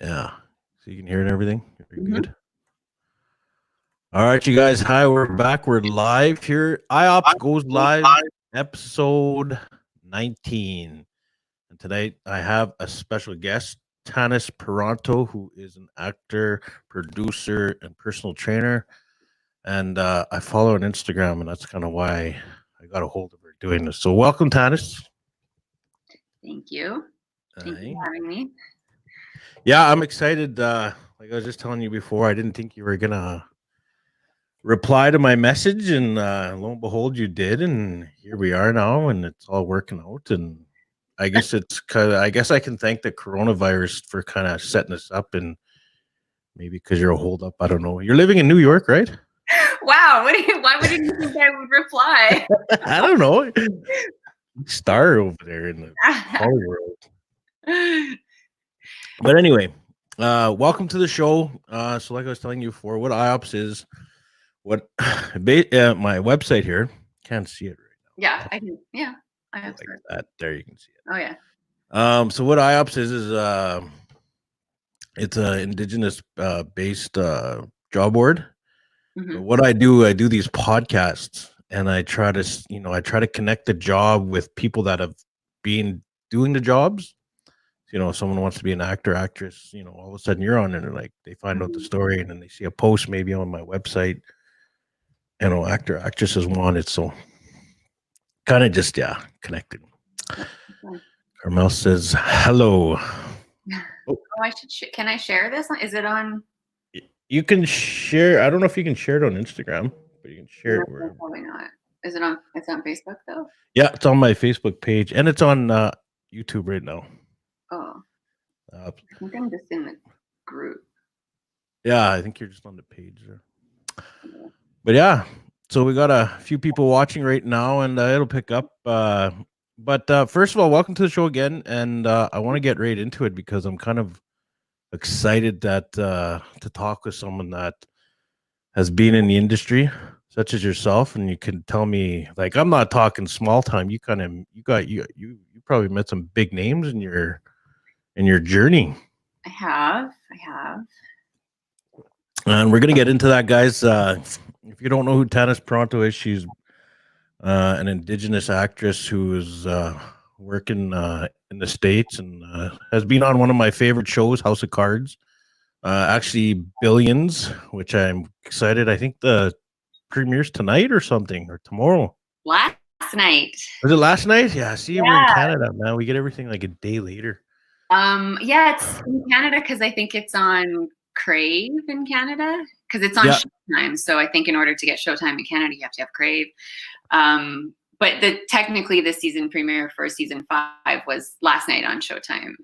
Yeah. So you can hear it and everything? You're Mhm. good? All right, you guys. Hi, we're back. We're live here. IOPS goes live, episode 19. And tonight I have a special guest, Tanis Parenteau, who is an actor, producer, and personal trainer. And I follow her on Instagram, and that's kind of why I got a hold of her doing this. So welcome, Tanis. Thank you. Thank you Hi. for having me. Yeah, I'm excited. Like I was just telling you before, I didn't think you were gonna reply to my message, and lo and behold, you did, and here we are now, and it's all working out. And I guess it's kind of, I guess I can thank the coronavirus for kind of setting us up, and maybe because you're a holdup. I don't know. You're living in New York, right? Wow, why would you think I would reply? I don't know. Star over there in the Hollywood. But anyway, welcome to the show. So, like I was telling you before, what IOPS is, what my website here, can't see it right Yeah, now. I can. Yeah, I have. Like that. There you can see it. Oh yeah. So what IOPS is it's a indigenous based job board. But Hmm. what I do these podcasts, and I try to I try to connect the job with people that have been doing the jobs. If someone wants to be an actor, actress, all of a sudden you're on and they're like they find out the Hmm. story and then they see a post maybe on my website, actor, actresses want it. So kind of just connected. Carmel says hello. Oh, I should. Can I share this? Is it on? You can share. I don't know if you can share it on Instagram, but you can share No, it wherever. probably not. Is it on? It's on Facebook though. Yeah, it's on my Facebook page and it's on YouTube right now. Oh, Uh, I think I'm just in the group. yeah, I think you're just on the page there. But yeah, so we got a few people watching right now, and it'll pick up. But first of all, welcome to the show again, and I want to get right into it because I'm kind of excited that to talk with someone that has been in the industry, such as yourself, and you can tell me, like, I'm not talking small time. You kind of you probably met some big names in your journey, I have. and we're gonna get into that, guys. If you don't know who Tanis Pronto is, she's an indigenous actress who is working in the states and has been on one of my favorite shows, House of Cards. Actually, Billions, which I'm excited. I think the premieres tonight or something, or tomorrow. Last night. Was it last night? Yeah. See, we're in Yeah. Canada, man. We get everything like a day later. Yeah, it's in Canada because I think it's on Crave in Canada because it's on Yeah. Showtime. So I think in order to get Showtime in Canada, you have to have Crave. But technically the season premiere for season 5 was last night on Showtime.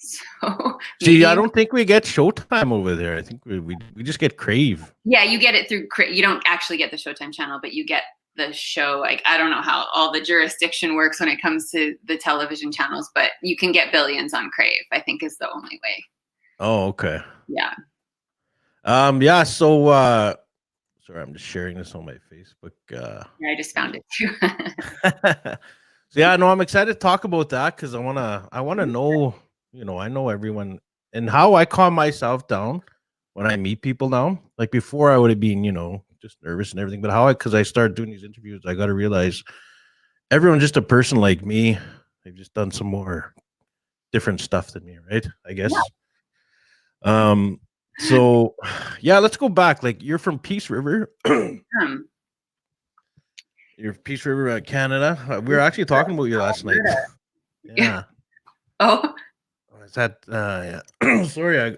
So See, I don't think we get Showtime over there. I think we just get Crave. Yeah, you get it through. You don't actually get the Showtime channel, but you get the show. Like, I don't know how all the jurisdiction works when it comes to the television channels, but you can get Billions on Crave, I think is the only way. Oh, okay. Yeah. Yeah, so sorry, I'm just sharing this on my Facebook. Yeah, I just found it too. So yeah, no, I'm excited to talk about that because I wanna know, I know everyone and how I calm myself down when I meet people now. Like before I would have been, just nervous and everything, but because I started doing these interviews, I gotta realize everyone's just a person like me. They've just done some more different stuff than me, right? I guess. Yeah. So yeah, let's go back. Like you're from Peace River. You're Peace River, Canada. We were actually talking about you last night. Yeah. Oh. Is that yeah. Sorry, I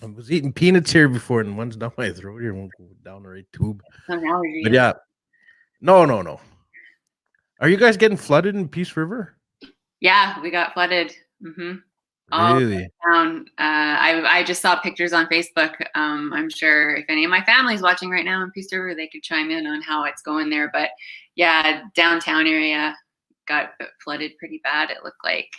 was eating peanuts here before and one's down my throat here, won't go down the right tube. But yeah. No. Are you guys getting flooded in Peace River? Yeah, we got flooded. All Really? down. I just saw pictures on Facebook. I'm sure if any of my family's watching right now in Peace River, they could chime in on how it's going there. But yeah, downtown area got flooded pretty bad, it looked like.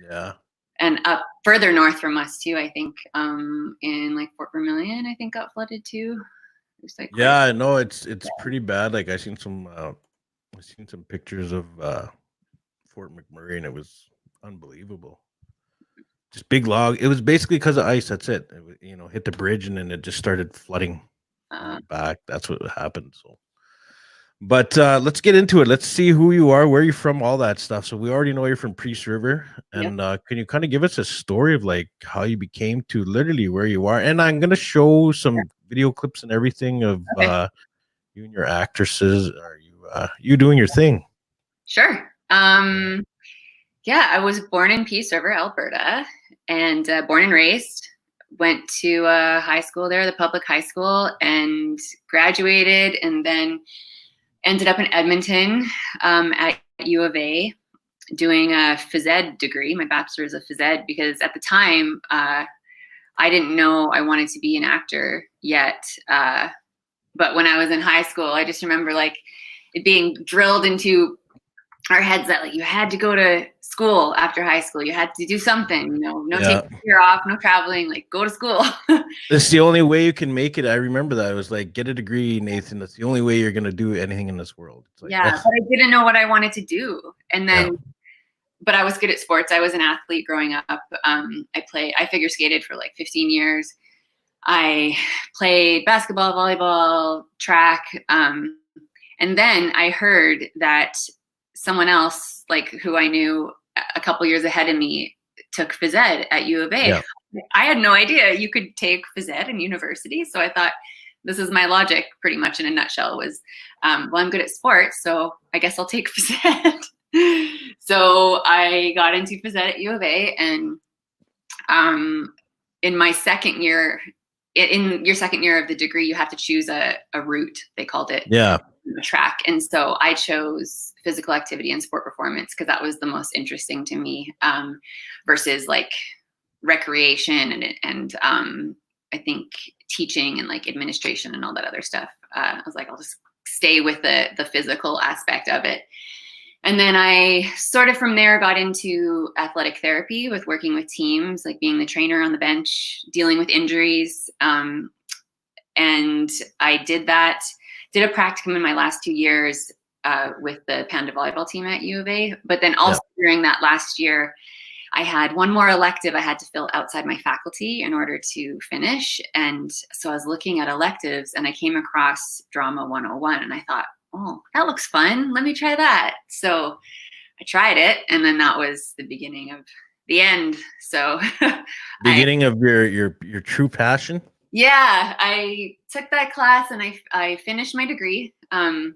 Yeah. And up further north from us too, I think in like Fort Vermilion, I think got flooded too. Like yeah, I know it's pretty bad. Like I seen some pictures of Fort McMurray and it was unbelievable. Just big log. It was basically because of ice. That's it. Hit the bridge and then it just started flooding back. That's what happened. So, but let's get into it. Let's see who you are, where you're from, all that stuff. So we already know you're from Priest River, and can you kind of give us a story of like how you became to literally where you are? And I'm gonna show some video clips and everything of you and your actresses. Are you doing your thing? Sure. Yeah, I was born in Peace River, Alberta, and born and raised. Went to high school there, the public high school, and graduated, and then ended up in Edmonton at U of A doing a phys ed degree, my bachelor's of phys ed, because at the time I didn't know I wanted to be an actor yet. But when I was in high school, I just remember like it being drilled into our heads that like you had to go to school after high school. You had to do something, no taking a year off, no traveling, like go to school. That's the only way you can make it. I remember that. It was like, get a degree, Nathan. That's the only way you're going to do anything in this world. It's like, but I didn't know what I wanted to do. And then, but I was good at sports. I was an athlete growing up. I figure skated for like 15 years. I played basketball, volleyball, track. And then I heard that someone else, like who I knew a couple years ahead of me, took phys ed at U of A. Yeah. I had no idea you could take phys ed in university. So I thought, this is my logic pretty much in a nutshell was, well, I'm good at sports, so I guess I'll take phys ed. So I got into phys ed at U of A, and in my second year, in your second year of the degree, you have to choose a route, they called it. Yeah. A track. And so I chose physical activity and sport performance because that was the most interesting to me, versus like recreation and I think teaching and like administration and all that other stuff. I was like, I'll just stay with the physical aspect of it. And then I sort of from there got into athletic therapy with working with teams, like being the trainer on the bench, dealing with injuries. And I did that. Did a practicum in my last 2 years with the Panda volleyball team at U of A. But then also during that last year, I had one more elective I had to fill outside my faculty in order to finish. And so I was looking at electives and I came across Drama 101 and I thought, oh, that looks fun. Let me try that. So I tried it. And then that was the beginning of the end. So beginning of your true passion. Yeah, I took that class and I finished my degree, and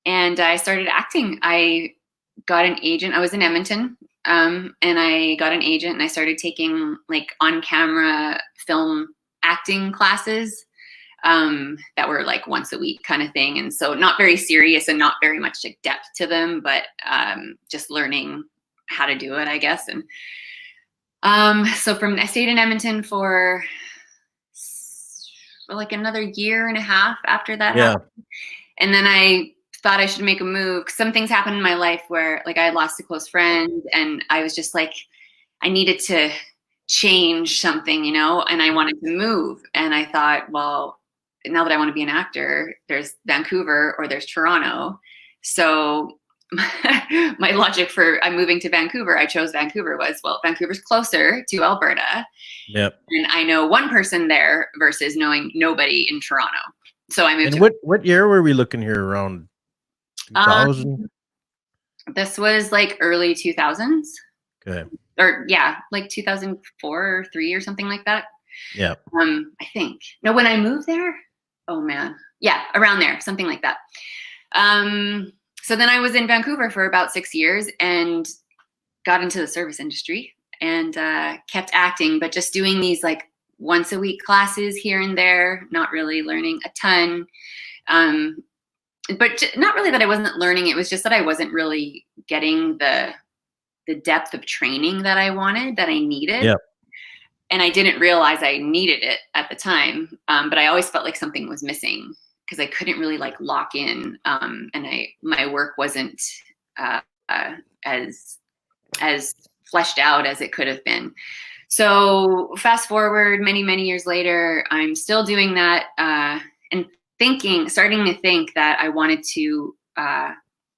I started acting. I got an agent. I was in Edmonton, and I got an agent and I started taking like on-camera film acting classes that were like once a week kind of thing. And so not very serious and not very much like depth to them, but just learning how to do it, I guess. And so I stayed in Edmonton for like another year and a half after that happened. And then I thought I should make a move. Some things happened in my life where like I had lost a close friend and I was just like, I needed to change something, and I wanted to move. And I thought, well, now that I want to be an actor, there's Vancouver or there's Toronto. So my logic for I'm moving to Vancouver, I chose Vancouver was, well, Vancouver's closer to Alberta. Yep. And I know one person there versus knowing nobody in Toronto. So I moved. And what year were we looking here? Around 2000? This was like early 2000s. Okay. Or like 2004 or 3 or something like that. Yeah. I think. No, when I moved there, oh man. Yeah, around there, something like that. So then I was in Vancouver for about 6 years and got into the service industry and kept acting, but just doing these like once a week classes here and there, not really learning a ton. But not really that I wasn't learning. It was just that I wasn't really getting the depth of training that I wanted, that I needed. Yeah. And I didn't realize I needed it at the time. But I always felt like something was missing because I couldn't really like lock in. And my work wasn't as fleshed out as it could have been. So fast forward many, many years later, I'm still doing that and starting to think that I wanted to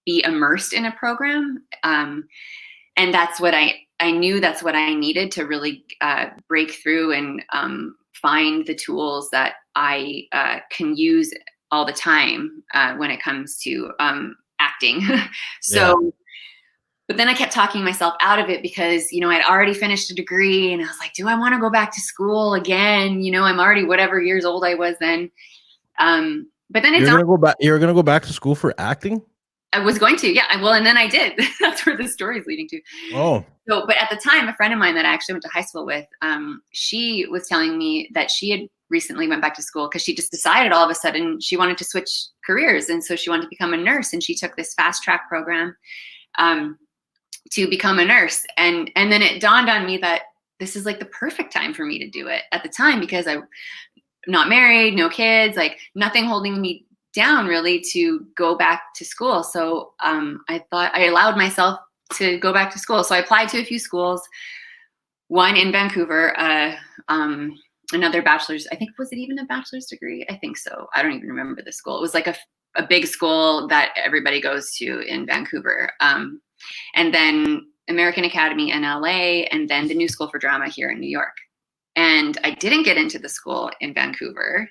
be immersed in a program. And that's what I I knew that's what I needed to really break through and find the tools that I can use all the time when it comes to acting. So, but then I kept talking myself out of it because, you know, I'd already finished a degree and I was like, do I want to go back to school again? You know, I'm already whatever years old I was then. But then you're gonna go back. You're gonna go back to school for acting. I was going to, yeah. Well, and then I did. That's where the story is leading to. Oh. So, but at the time, a friend of mine that I actually went to high school with, she was telling me that she had recently went back to school because she just decided all of a sudden she wanted to switch careers, and so she wanted to become a nurse, and she took this fast track program to become a nurse, and then it dawned on me that this is like the perfect time for me to do it at the time because I'm not married, no kids, like nothing holding me down really to go back to school. So I thought I allowed myself to go back to school. So I applied to a few schools, one in Vancouver, another bachelor's, I think, was it even a bachelor's degree? I think so. I don't even remember the school. It was like a big school that everybody goes to in Vancouver. And then American Academy in LA, and then the New School for Drama here in New York. And I didn't get into the school in Vancouver,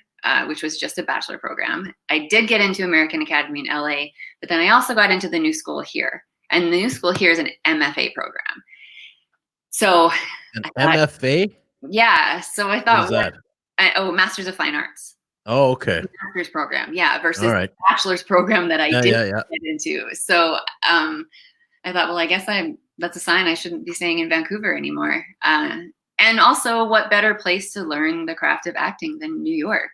which was just a bachelor program. I did get into American Academy in LA, but then I also got into the New School here. And the New School here is an MFA program. So an MFA? Yeah. So I thought, what is that? Masters of Fine Arts. Oh, okay. Master's program. Yeah. Versus the bachelor's program that I didn't get into. So I thought, well, I guess that's a sign I shouldn't be staying in Vancouver anymore. And also, what better place to learn the craft of acting than New York?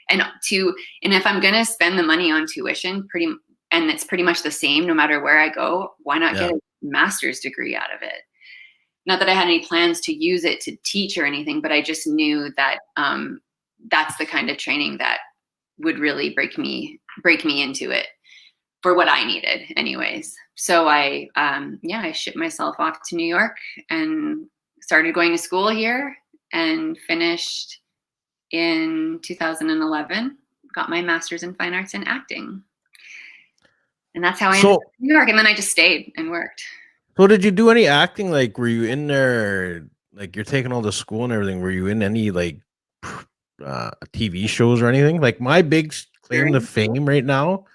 And if I'm going to spend the money on tuition, and it's pretty much the same no matter where I go, why not get a master's degree out of it? Not that I had any plans to use it to teach or anything, but I just knew that that's the kind of training that would really break me into it for what I needed anyways. So I shipped myself off to New York and started going to school here and finished in 2011, got my master's in fine arts and acting. And that's how I ended up in New York. And then I just stayed and worked. So did you do any acting? Like, were you in there, like you're taking all the school and everything? Were you in any like TV shows or anything? Like my big claim to fame right now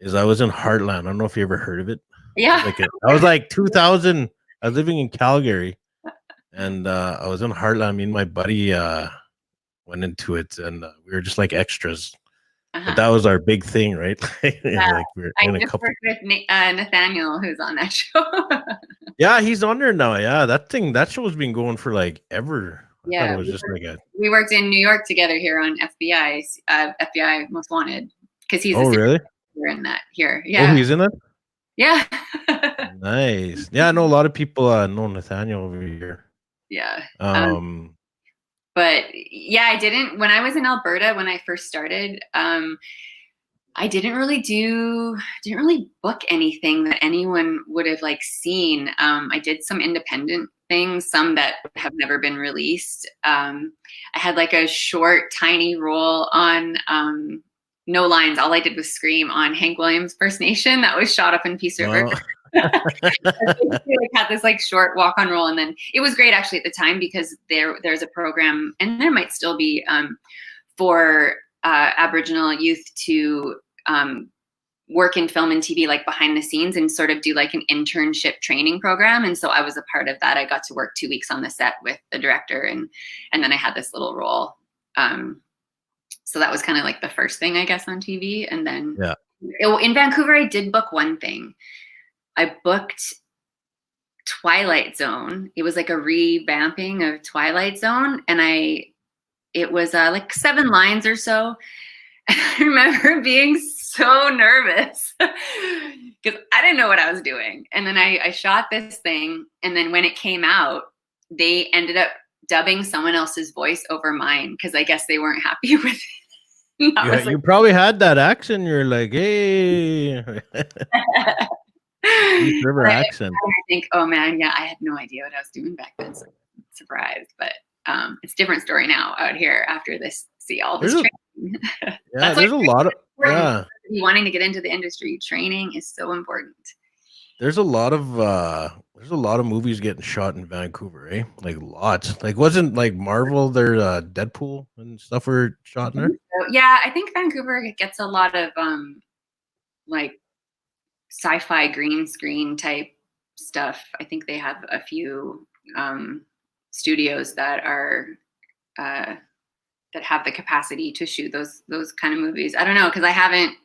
is I was in Heartland. I don't know if you ever heard of it. Yeah. I was like 2000. I was living in Calgary. And I was in Heartland. Me and my buddy went into it, and we were just like extras. But that was our big thing, right? Like I just worked with Nathaniel, who's on that show. Yeah, he's on there now. Yeah, that show's been going for like ever. Yeah, it was just we worked in New York together here on FBI Most Wanted, because he's really in that here. Yeah, oh, he's in it. Yeah. Nice. Yeah, I know a lot of people know Nathaniel over here. Yeah. But yeah, I didn't, when I was in Alberta, when I first started, I didn't really book anything that anyone would have like seen. I did some independent things, some that have never been released. I had like a short, tiny role on No Lines. All I did was scream on Hank Williams First Nation that was shot up in Peace River. I had this like short walk-on role, and then it was great actually at the time because there's a program, and there might still be, for Aboriginal youth to work in film and TV, like behind the scenes, and sort of do like an internship training program. And so I was a part of that. I got to work 2 weeks on the set with the director, and then I had this little role. So that was kind of like the first thing, I guess, on TV. And then in Vancouver, I did book one thing. I booked Twilight Zone. It was like a revamping of Twilight Zone. And it was like 7 lines or so. And I remember being so nervous because I didn't know what I was doing. And then I shot this thing. And then when it came out, they ended up dubbing someone else's voice over mine because I guess they weren't happy with it. You probably had that accent. You're like, hey. East River accent. I think, oh man, yeah, I had no idea what I was doing back then. So I'm surprised, but it's a different story now out here after this. See all this training. Yeah, there's a lot of wanting to get into the industry. Training is so important. There's a lot of there's a lot of movies getting shot in Vancouver, eh? Like lots. Like wasn't like Marvel their Deadpool and stuff were shot in there? So, yeah, I think Vancouver gets a lot of like sci-fi green screen type stuff. I think they have a few studios that are that have the capacity to shoot those kind of movies. I don't know because I haven't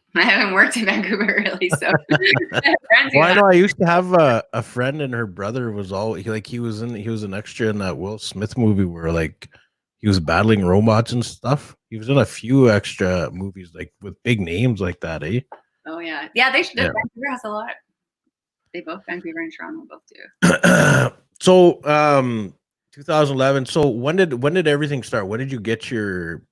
worked in Vancouver really. So friends who Well, I have. know I used to have a friend and her brother was all like he was an extra in that Will Smith movie where like he was battling robots and stuff. He was in a few extra movies like with big names like that, eh? Oh yeah, yeah. Yeah. Vancouver has a lot. They both Vancouver and Toronto both do. So 2011. So when did everything start? When did you get your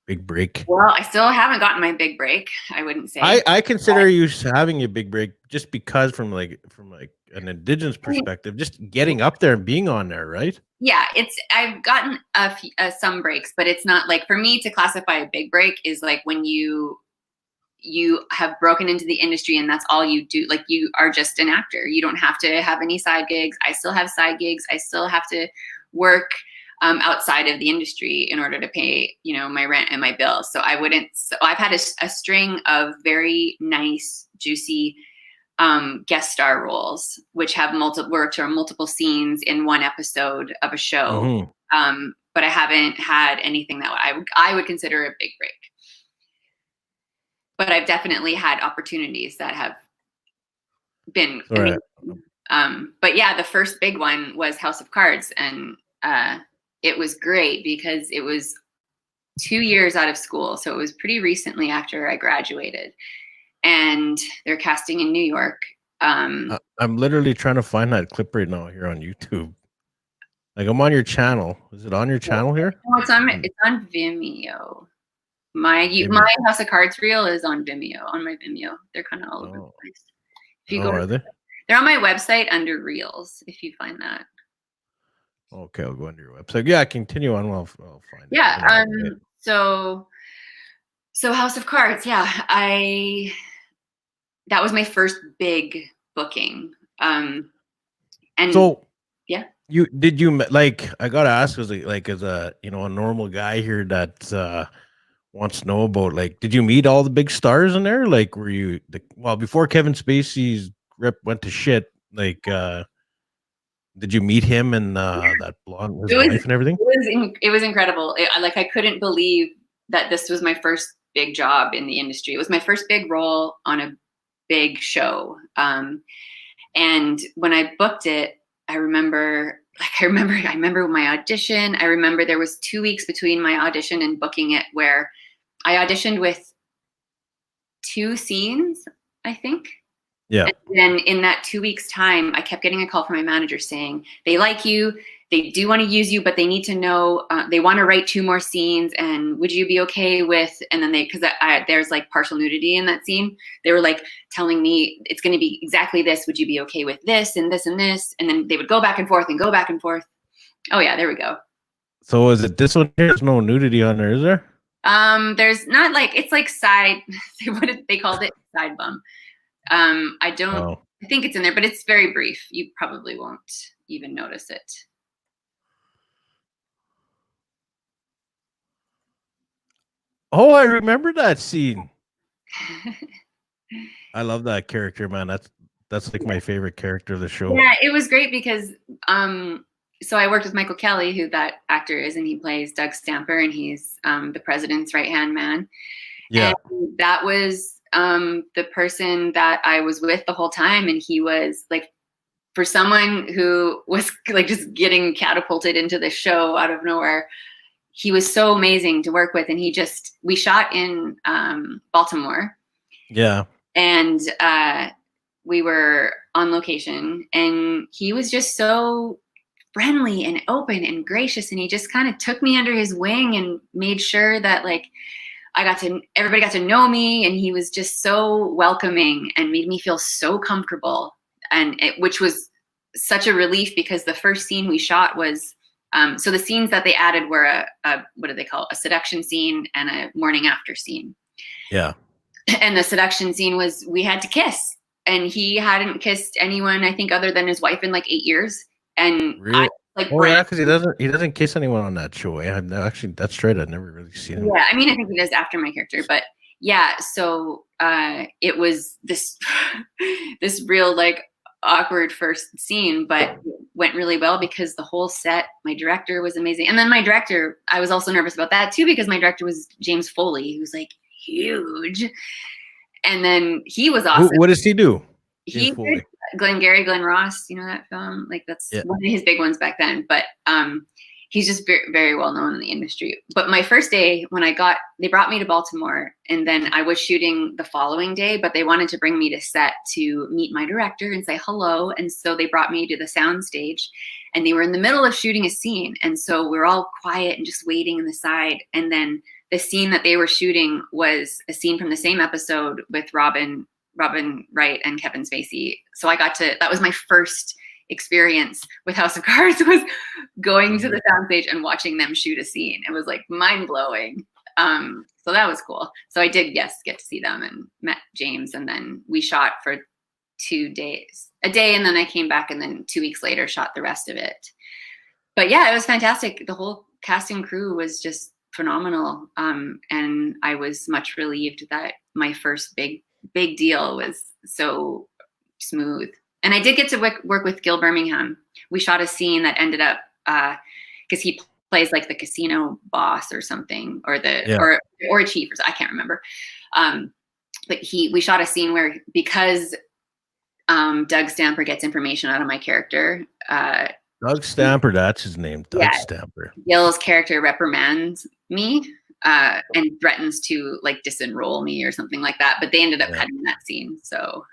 big break? Well, I still haven't gotten my big break. I wouldn't say. I consider you having a big break just because from an indigenous I mean, perspective, just getting up there and being on there, right? yeah, I've gotten some breaks, but it's not like for me to classify a big break is like when you have broken into the industry and that's all you do. Like you are just an actor. You don't have to have any side gigs. I still have side gigs. I still have to work outside of the industry in order to pay, my rent and my bills. So I've had a string of very nice, juicy guest star roles, which have multiple scenes in one episode of a show. Mm-hmm. But I haven't had anything that I would consider a big break. But I've definitely had opportunities that have been Right. but yeah, the first big one was House of Cards, and it was great because it was 2 years out of school, so it was pretty recently after I graduated, and they're casting in New York. I'm literally trying to find that clip right now here on YouTube. Like I'm on your channel. Is it on your channel here? No, it's on Vimeo. My House of Cards reel is on Vimeo, on my Vimeo. They're kind of all over the place. If you Are they? they're on my website under Reels, if you find that. Okay, I'll go under your website. Yeah, continue on. I'll find it. Yeah. So House of Cards. Yeah, that was my first big booking. And so yeah, you like I gotta ask as a a normal guy here that wants to know about like did you meet all the big stars in there? Like were you before Kevin Spacey's grip went to shit, like did you meet him and that blonde his wife and everything? It was incredible. I couldn't believe that this was my first big job in the industry. It was my first big role on a big show. And when I booked it, I remember my audition. I remember there was 2 weeks between my audition and booking it where I auditioned with 2 scenes, I think. Yeah. And then in that 2 weeks time, I kept getting a call from my manager saying, they like you, they do want to use you, but they need to know, they want to write 2 more scenes. And would you be okay with, and then because there's like partial nudity in that scene. They were like telling me it's going to be exactly this. Would you be okay with this and this and this? And then they would go back and forth and go back and forth. Oh yeah, there we go. So is it this one here? There's no nudity on there, is there? There's not it's like side, they called it side bum. I think it's in there, but it's very brief. You probably won't even notice it. Oh, I remember that scene. I love that character, man. That's like my favorite character of the show. Yeah, it was great because so I worked with Michael Kelly, who that actor is, and he plays Doug Stamper, and he's the president's right-hand man. Yeah. And that was the person that I was with the whole time, and he was like, for someone who was like just getting catapulted into the show out of nowhere, he was so amazing to work with. And we shot in Baltimore. Yeah. And we were on location, and he was just so friendly and open and gracious. And he just kind of took me under his wing and made sure that like everybody got to know me, and he was just so welcoming and made me feel so comfortable. And which was such a relief because the first scene we shot was, so the scenes that they added were a what do they call it? A seduction scene and a morning after scene. Yeah. And the seduction scene was, we had to kiss. and he hadn't kissed anyone, I think, other than his wife in like 8 years. And I Really? like Oh brand. yeah, because he doesn't kiss anyone on that show. Eh? Actually, that's straight. I've never really seen him. Yeah, I mean, I think he does after my character, but yeah. So it was this this real like awkward first scene, but it went really well because the whole set, my director was amazing, and then my director, I was also nervous about that too because my director was James Foley, who's like huge, and then he was awesome. What does he do? He did Glengarry Glen Ross, you know that film? Like that's one of his big ones back then. But he's just very, very well known in the industry. But my first day when they brought me to Baltimore, and then I was shooting the following day, but they wanted to bring me to set to meet my director and say hello. And so they brought me to the sound stage, and they were in the middle of shooting a scene. And so we're all quiet and just waiting in the side. And then the scene that they were shooting was a scene from the same episode with Robin Wright and Kevin Spacey. So that was my first experience with House of Cards, was going to the soundstage and watching them shoot a scene. It was like mind blowing. So that was cool. So I did, yes, get to see them and met James. And then we shot for 2 days, a day. And then I came back and then 2 weeks later shot the rest of it. But yeah, it was fantastic. The whole cast and crew was just phenomenal. And I was much relieved that my first big deal was so smooth. And I did get to work with Gil Birmingham. We shot a scene that ended up because he plays like the casino boss or something, or or a chief, or I can't remember. But we shot a scene where, because Doug Stamper gets information out of my character. Doug Stamper, that's his name. Doug Stamper. Gil's character reprimands me and threatens to like disenroll me or something like that. But they ended up cutting that scene. So,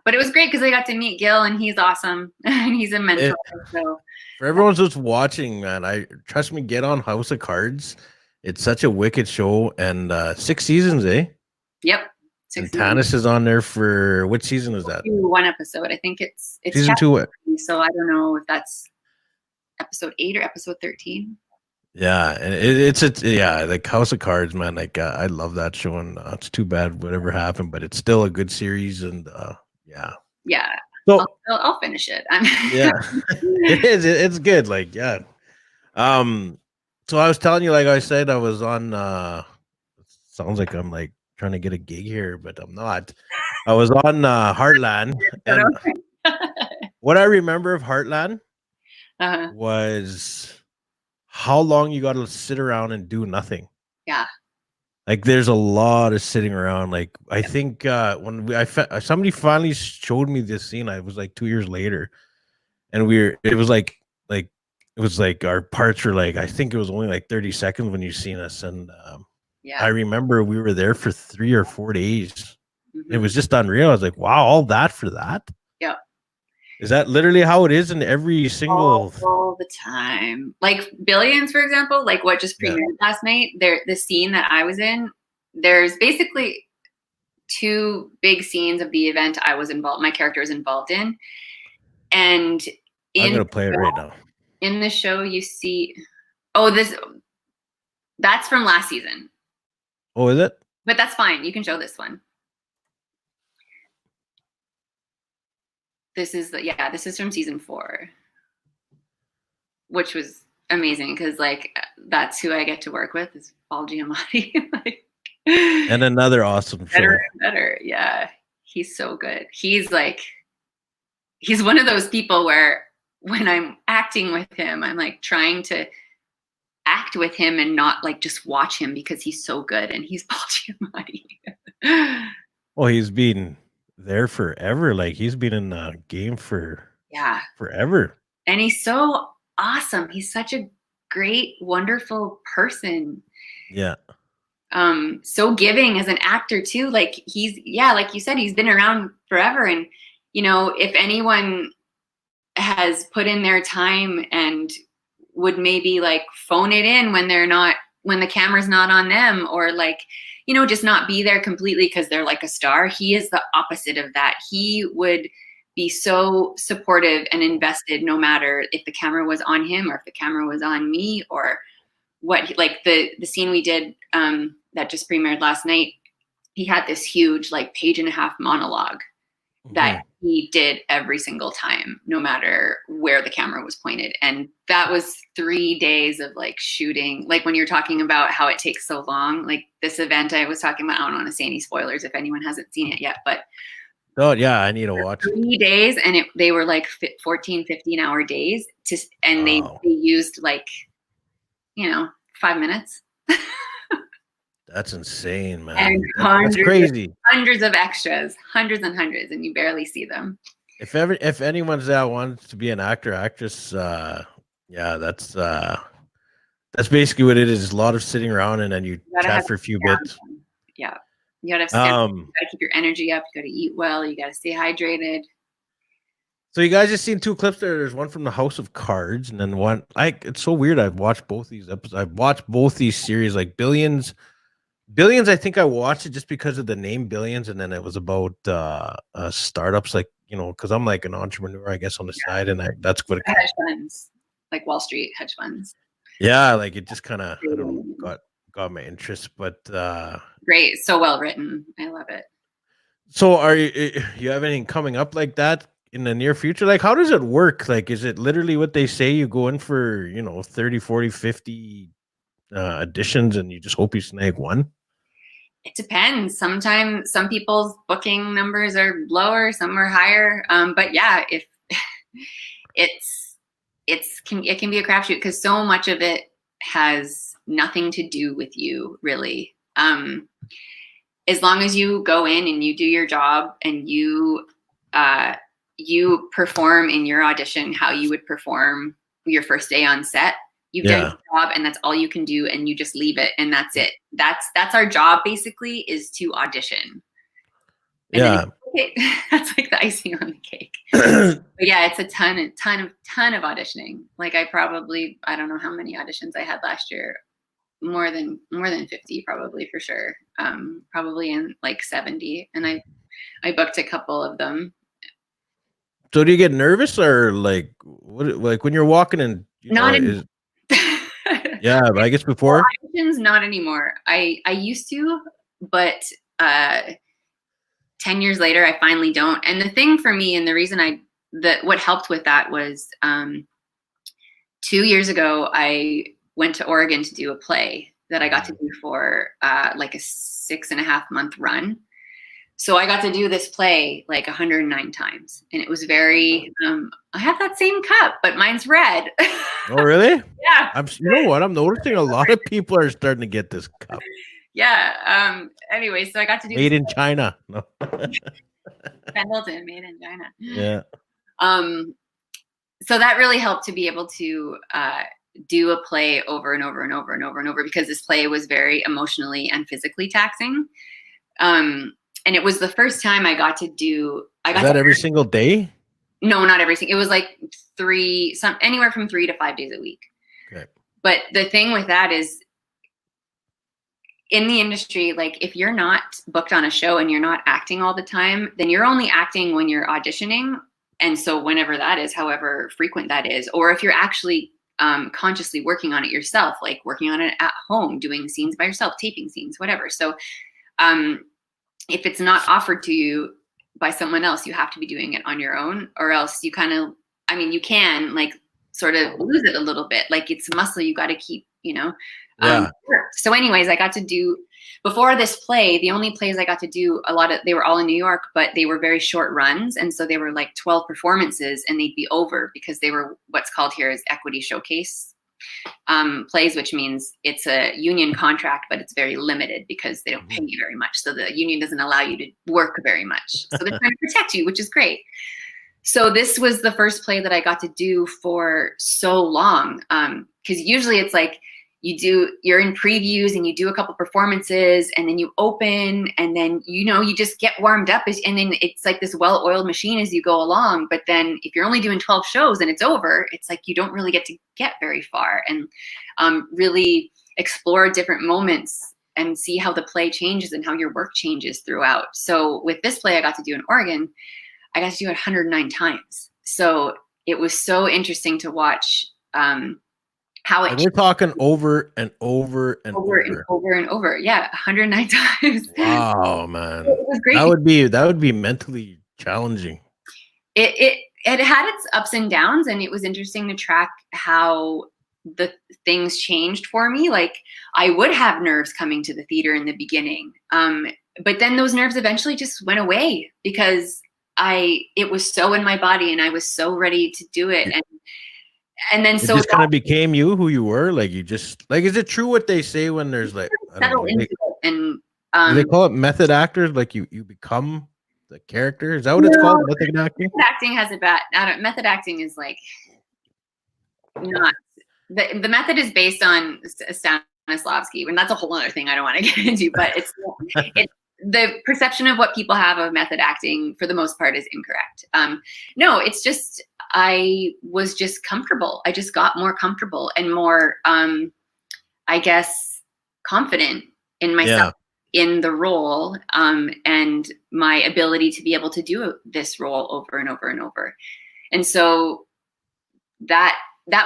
but it was great because I got to meet Gil, and he's awesome. And he's a mentor. So for everyone who's watching, man, trust me, get on House of Cards. It's such a wicked show, and 6 seasons, eh? Yep. And Tanis is on there for what season is that? 1 episode. I think it's season 2. So I don't know if that's episode 8 or episode 13. Yeah, and it's like House of Cards, man. Like I love that show, and it's too bad whatever happened, but it's still a good series, and yeah. So I'll finish it. Yeah, it is. It's good. Like So I was telling you, like I said, I was on. Sounds like I'm like trying to get a gig here, but I'm not. I was on Heartland, and what I remember of Heartland was how long you got to sit around and do nothing. Yeah. Like there's a lot of sitting around. Like I think when somebody finally showed me this scene, I was like 2 years later, and it was like our parts were like, I think it was only like 30 seconds when you seen us. And I remember we were there for 3 or 4 days. Mm-hmm. It was just unreal. I was like, wow, all that for that? Yeah. Is that literally how it is in every single all the time? Like Billions, for example, like what just premiered last night. The scene that I was in, there's basically 2 big scenes of the event I was involved. My character is involved in, and I'm gonna play it right now. In the show, you see, that's from last season. Oh, is it? But that's fine. You can show this one. This is from season 4, which was amazing because like that's who I get to work with is Paul Giamatti. And another awesome show. Better. Yeah. He's so good. He's one of those people where when I'm acting with him, I'm like trying to act with him and not like just watch him because he's so good, and he's Paul Giamatti. Well, he's been there forever. Like he's been in the game for forever, and he's so awesome. He's such a great, wonderful person. So giving as an actor too. Like he's like you said, he's been around forever, and you know, if anyone has put in their time and would maybe like phone it in when the camera's not on them, or like, you know, just not be there completely because they're like a star. He is the opposite of that. He would be so supportive and invested no matter if the camera was on him or if the camera was on me or what. Like the scene we did that just premiered last night, he had this huge like 1.5-page monologue, that he did every single time, no matter where the camera was pointed. And that was 3 days of like shooting. Like when you're talking about how it takes so long, like this event I was talking about, I don't want to say any spoilers if anyone hasn't seen it yet, but Oh yeah, I need to watch 3 days, and they were like 14, 15-hour days and they used like, 5 minutes. That's insane, man. And That's crazy. Hundreds of extras, hundreds and hundreds, and you barely see them. If anyone's that wants to be an actor, actress, yeah, that's basically what it is. A lot of sitting around and then you chat for a few bits. Yeah. You gotta keep your energy up, you gotta eat well, you gotta stay hydrated. So you guys just seen 2 clips there. There's one from the House of Cards and then one it's so weird. I've watched both these episodes. I've watched both these series, like Billions. I think I watched it just because of the name Billions, and then it was about startups, like because I'm like an entrepreneur, I guess, on the side, and that's what hedge funds, like Wall Street hedge funds. Yeah, like it just kind of got my interest, but great, so well written. I love it. So, are you have anything coming up like that in the near future? Like, how does it work? Like, is it literally what they say? You go in for 30, 40, 50 auditions, and you just hope you snag one? It depends. Sometimes some people's booking numbers are lower, some are higher. But yeah, if it can be a crapshoot because so much of it has nothing to do with you, really. As long as you go in and you do your job and you perform in your audition how you would perform your first day on set. You've done your job and that's all you can do, and you just leave it, and that's it. That's our job basically, is to audition. And that's like the icing on the cake. But yeah, it's a ton of auditioning. Like I don't know how many auditions I had last year. More than 50 probably, for sure. Probably in like 70, and I booked a couple of them. So do you get nervous, or like when you're walking in? Yeah, but I guess before auditions, not anymore. I used to, but 10 years later, I finally don't. And the thing for me, and the reason what helped with that was 2 years ago, I went to Oregon to do a play that I got to do for like a 6.5-month run. So I got to do this play like 109 times, and it was very. I have that same cup, but mine's red. Oh, really? Yeah. You know what? I'm noticing a lot of people are starting to get this cup. Yeah. Anyway, so I got to do made in China. No. Pendleton, made in China. Yeah. So that really helped to be able to do a play over and over and over and over and over, because this play was very emotionally and physically taxing. And it was the first time I got to do. Is that every single day? No, not every single. It was like anywhere from 3 to 5 days a week. Okay. But the thing with that is, in the industry, like if you're not booked on a show and you're not acting all the time, then you're only acting when you're auditioning. And so whenever that is, however frequent that is, or if you're actually consciously working on it yourself, like working on it at home, doing scenes by yourself, taping scenes, whatever. So if it's not offered to you by someone else, you have to be doing it on your own, or else you can like sort of lose it a little bit. Like it's muscle you got to keep, So anyways, I got to do, before this play, the only plays I got to do they were all in New York, but they were very short runs. And so they were like 12 performances, and they'd be over because they were what's called here is equity showcase plays, which means it's a union contract, but it's very limited because they don't pay you very much. So the union doesn't allow you to work very much. So they're trying to protect you, which is great. So this was the first play that I got to do for so long. Because usually it's like you're in previews and you do a couple performances and then you open and then, you just get warmed up and then it's like this well-oiled machine as you go along. But then if you're only doing 12 shows and it's over, it's like you don't really get to get very far and really explore different moments and see how the play changes and how your work changes throughout. So with this play I got to do in Oregon, I got to do it 109 times. So it was so interesting to watch how it. We're talking over and over and over and over and over. Yeah, 109 times. Wow, man, It was great. That would be mentally challenging? It had its ups and downs, and it was interesting to track how the things changed for me. Like, I would have nerves coming to the theater in the beginning, but then those nerves eventually just went away because it was so in my body and I was so ready to do it. And then It so just kind of became you, who you were. Like, you just like, is it true what they say when there's like, I don't settle know, into it. And do they call it method actors? Like you become the character. Is that what it's no, called? Method acting? method acting has a bad. Method acting is like not the method is based on Stanislavski, and that's a whole other thing I don't want to get into. But it's the perception of what people have of method acting for the most part is incorrect. No, it's just I was just comfortable. I just got more comfortable and more, I guess, confident in myself, in the role, and my ability to be able to do this role over and over and over. And so that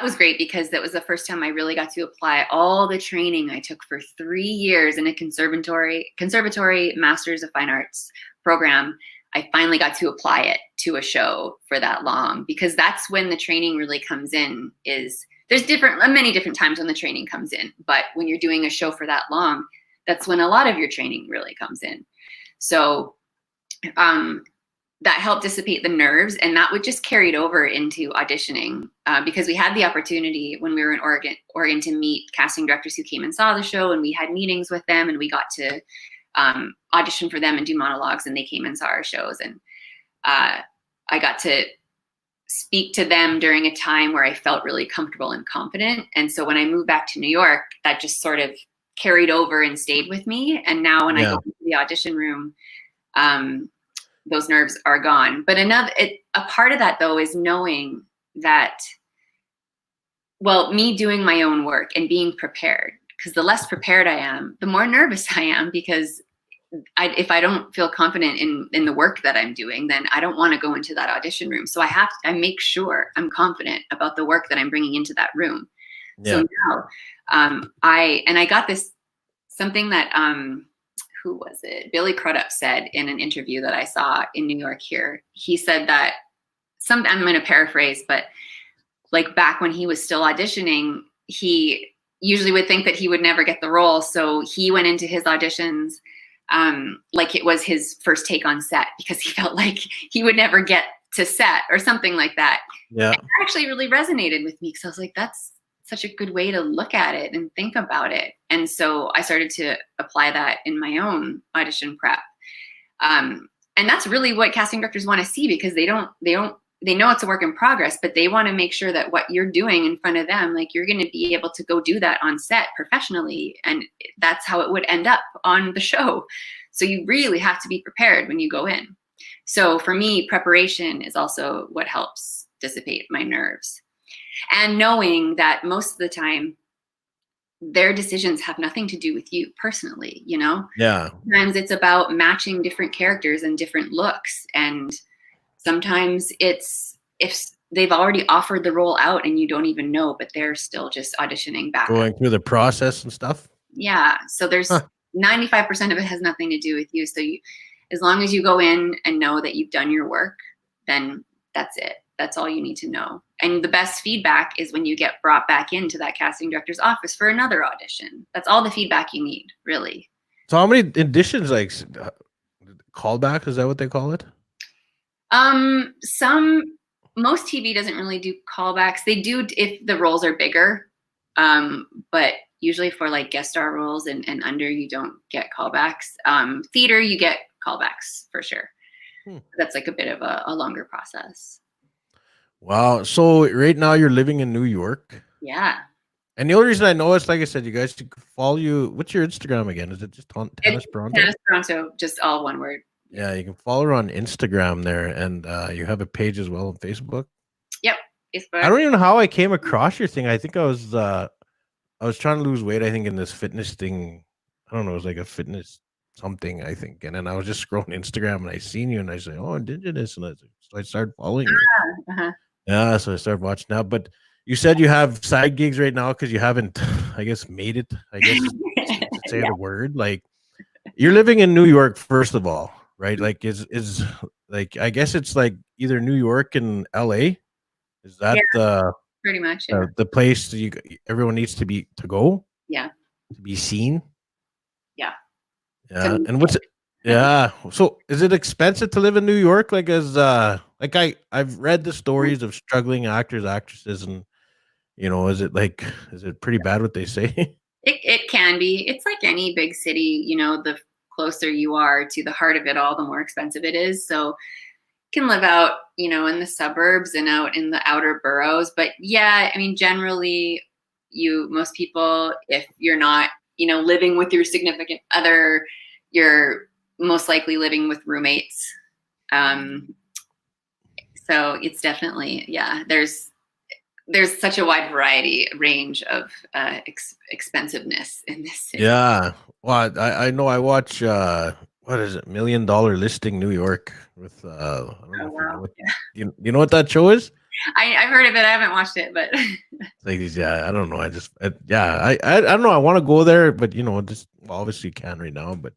was great because that was the first time I really got to apply all the training I took for 3 years in a conservatory Masters of Fine Arts program. I finally got to apply it to a show for that long, because that's when the training really comes in. There's many different times when the training comes in, but when you're doing a show for that long, that's when a lot of your training really comes in. So that helped dissipate the nerves, and that would just carry it over into auditioning, because we had the opportunity when we were in Oregon to meet casting directors who came and saw the show, and we had meetings with them, and we got to audition for them and do monologues, and they came and saw our shows, and I got to speak to them during a time where I felt really comfortable and confident. And so when I moved back to New York, that just sort of carried over and stayed with me. And now when I go into the audition room, those nerves are gone. But a part of that, though, is knowing that, well, me doing my own work and being prepared, because the less prepared I am, the more nervous I am, because if I don't feel confident in the work that I'm doing, then I don't want to go into that audition room. So I make sure I'm confident about the work that I'm bringing into that room. Yeah. So now I got this, something that, who was it? Billy Crudup said in an interview that I saw in New York here. He said that I'm going to paraphrase, but like back when he was still auditioning, he usually would think that he would never get the role. So he went into his auditions like it was his first take on set, because he felt like he would never get to set or something like that. Yeah. And it actually really resonated with me, because I was like, that's such a good way to look at it and think about it. And so I started to apply that in my own audition prep. And that's really what casting directors want to see, because they know it's a work in progress, but they want to make sure that what you're doing in front of them, like, you're going to be able to go do that on set professionally. And that's how it would end up on the show. So you really have to be prepared when you go in. So for me, preparation is also what helps dissipate my nerves. And knowing that most of the time, their decisions have nothing to do with you personally, you know? Yeah. Sometimes it's about matching different characters and different looks. And sometimes it's if they've already offered the role out and you don't even know, but they're still just auditioning back. Going through the process and stuff. Yeah. So there's 95% of it has nothing to do with you. So as long as you go in and know that you've done your work, then that's it. That's all you need to know. And the best feedback is when you get brought back into that casting director's office for another audition. That's all the feedback you need, really. So how many auditions, like callback, is that what they call it? Most TV doesn't really do callbacks. They do if the roles are bigger, but usually for like guest star roles and under, you don't get callbacks. Theater, you get callbacks for sure. That's like a bit of a longer process. Wow. So right now you're living in New York. Yeah. And the only reason I know is, like I said, you guys can follow you. What's your Instagram again? Is it just Tanis Parenteau? Tanis Parenteau, just all one word. Yeah, you can follow her on Instagram there, and you have a page as well on Facebook. Yep, Facebook. I don't even know how I came across your thing. I think I was trying to lose weight, I think, in this fitness thing. I don't know, it was like a fitness something, I think. And then I was just scrolling Instagram and I seen you and I said, "Oh, Indigenous," and so I started following you. Yeah, so I started watching now. But you said you have side gigs right now because you haven't, I guess, made it, I guess, to say the word. Like, you're living in New York, first of all, right? Like, is like I guess it's like either New York and LA. Is Yeah, that pretty much. Yeah. the place everyone needs to go Yeah. to be seen? Yeah. Yeah, and what's it? Yeah, so is it expensive to live in New York? Like as like I've read the stories of struggling actors, actresses, and is it pretty bad what they say? It can be. It's like any big city, the closer you are to the heart of it all, the more expensive it is. So you can live out, in the suburbs and out in the outer boroughs. But yeah, I mean, generally, most people, if you're not, living with your significant other, you're most likely living with roommates. Um, so it's definitely, yeah, there's such a wide variety range of expensiveness in this city. Yeah. Well, I know I watch what is it, $1 Million Listing New York with I don't know Oh if you know wow. what you know what that show is? I've heard of it. I haven't watched it, but It's like these, yeah, I don't know. I don't know. I want to go there, but just well, obviously you can right now, but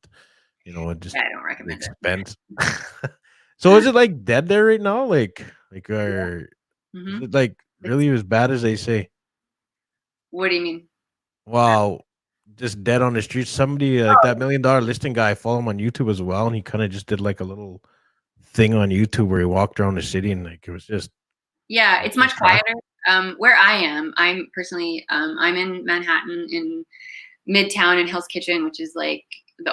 just I don't the recommend it. expense. So is it like dead there right now? Like is Hmm. it like really as bad as they say? What do you mean? Wow, just dead on the street. Somebody like that $1 Million Listing guy, I follow him on YouTube as well, and he kind of just did like a little thing on YouTube where he walked around the city and like it was just Yeah, like it's much rough. quieter. Where I am, I'm personally, I'm in Manhattan in Midtown in Hell's Kitchen, which is like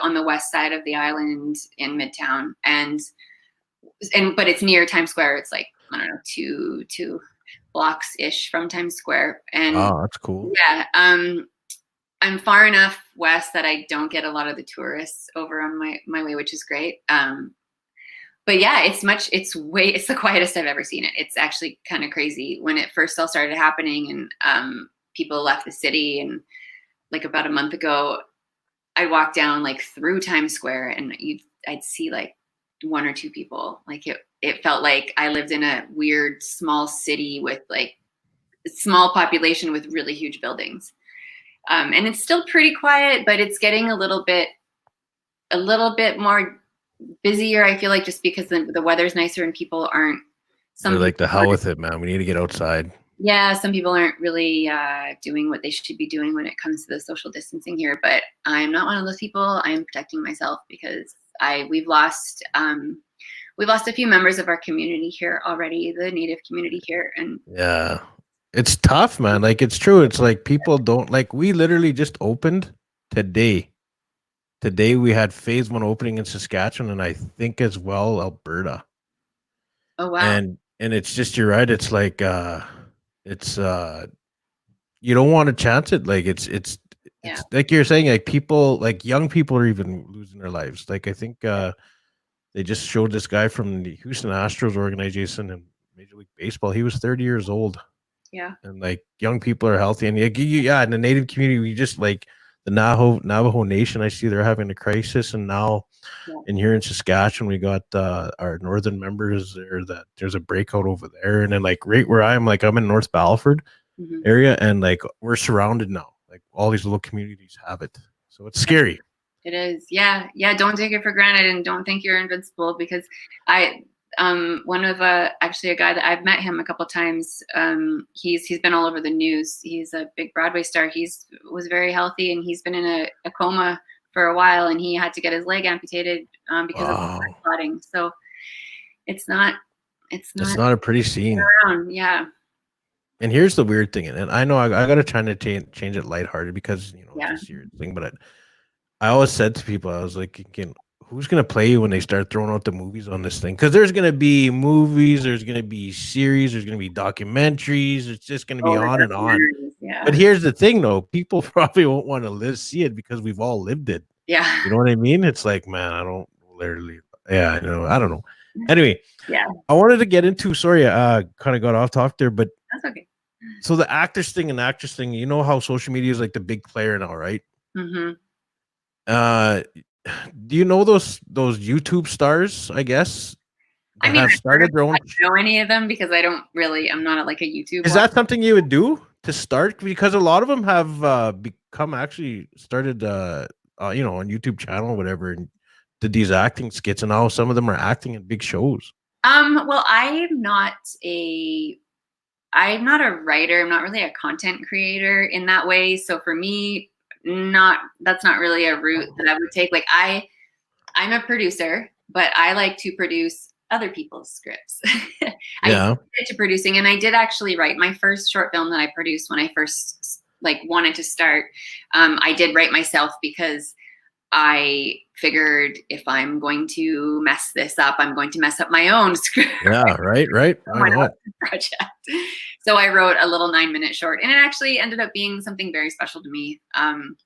on the west side of the island in Midtown, but it's near Times Square. It's like I don't know, two blocks ish from Times Square, and Wow, that's cool. yeah, I'm far enough west that I don't get a lot of the tourists over on my way, which is great. But yeah, it's the quietest I've ever seen it. It's actually kind of crazy when it first all started happening and people left the city. And like about a month ago, I walked down like through Times Square and I'd see like one or two people. Like it felt like I lived in a weird small city with like a small population with really huge buildings. And it's still pretty quiet, but it's getting a little bit more busier. I feel like just because the weather's nicer and people aren't. They're Some like people the hell aren't, with it, man. We need to get outside. yeah, some people aren't really doing what they should be doing when it comes to the social distancing here. But I'm not one of those people. I'm protecting myself because we've lost a few members of our community here already, the Native community here, and Yeah. It's tough, man. Like it's true. It's like people don't like we literally just opened today. Today we had phase one opening in Saskatchewan and I think as well Alberta. oh wow, And it's just you're right. It's like it's you don't want to chance it. Like yeah, it's like you're saying, like people like young people are even losing their lives. Like I think they just showed this guy from the Houston Astros organization in Major League Baseball. He was 30 years old. yeah, And like young people are healthy and yeah, in the native community we just like the Navajo Nation, I see they're having a crisis. And now yeah. in here in Saskatchewan we got our northern members there, that there's a breakout over there. And then like right where I'm like I'm in North Battleford Hmm. area and like we're surrounded now, like all these little communities have it, so it's scary. It is. Yeah. Yeah. Don't take it for granted and don't think you're invincible because I, one of actually a guy that I've met him a couple times. He's been all over the news. He's a big Broadway star. Was very healthy and he's been in a coma for a while and he had to get his leg amputated because of Wow, clotting. So it's not, it's it's not not a pretty scene. around. Yeah. And here's the weird thing, and I know I gotta try to change it lighthearted because it's Yeah. a serious thing. But I always said to people, I was like, again, who's gonna play you when they start throwing out the movies on this thing? Because there's gonna be movies, there's gonna be series, there's gonna be documentaries. It's just gonna be Oh, the on and on. documentaries. But Yeah. here's the thing, though, people probably won't want to see it because we've all lived it. Yeah. You know what I mean? It's like, man, I don't literally. Yeah, I know. I don't know. Anyway, Yeah. I wanted to get into. Sorry, kind of got off topic there, but That's okay. so the actors thing and actress thing, you know how social media is like the big player now, right? Hmm. Uh, do you know those YouTube stars? I guess I that mean, have I've heard of, started their I own. don't know any of them because I'm not like a YouTube Is watcher. that something you would do to start? Because a lot of them have become actually started, on YouTube channel or whatever, and did these acting skits, and now some of them are acting in big shows. Well, I'm not a writer. I'm not really a content creator in that way. So for me, that's not really a route that I would take. Like I'm a producer, but I like to produce other people's scripts. I did into producing, and I did actually write my first short film that I produced when I first wanted to start. I did write myself because I figured if I'm going to mess this up, I'm going to mess up my own script. Yeah, right. I know. Project. So I wrote a little 9-minute short, and it actually ended up being something very special to me. And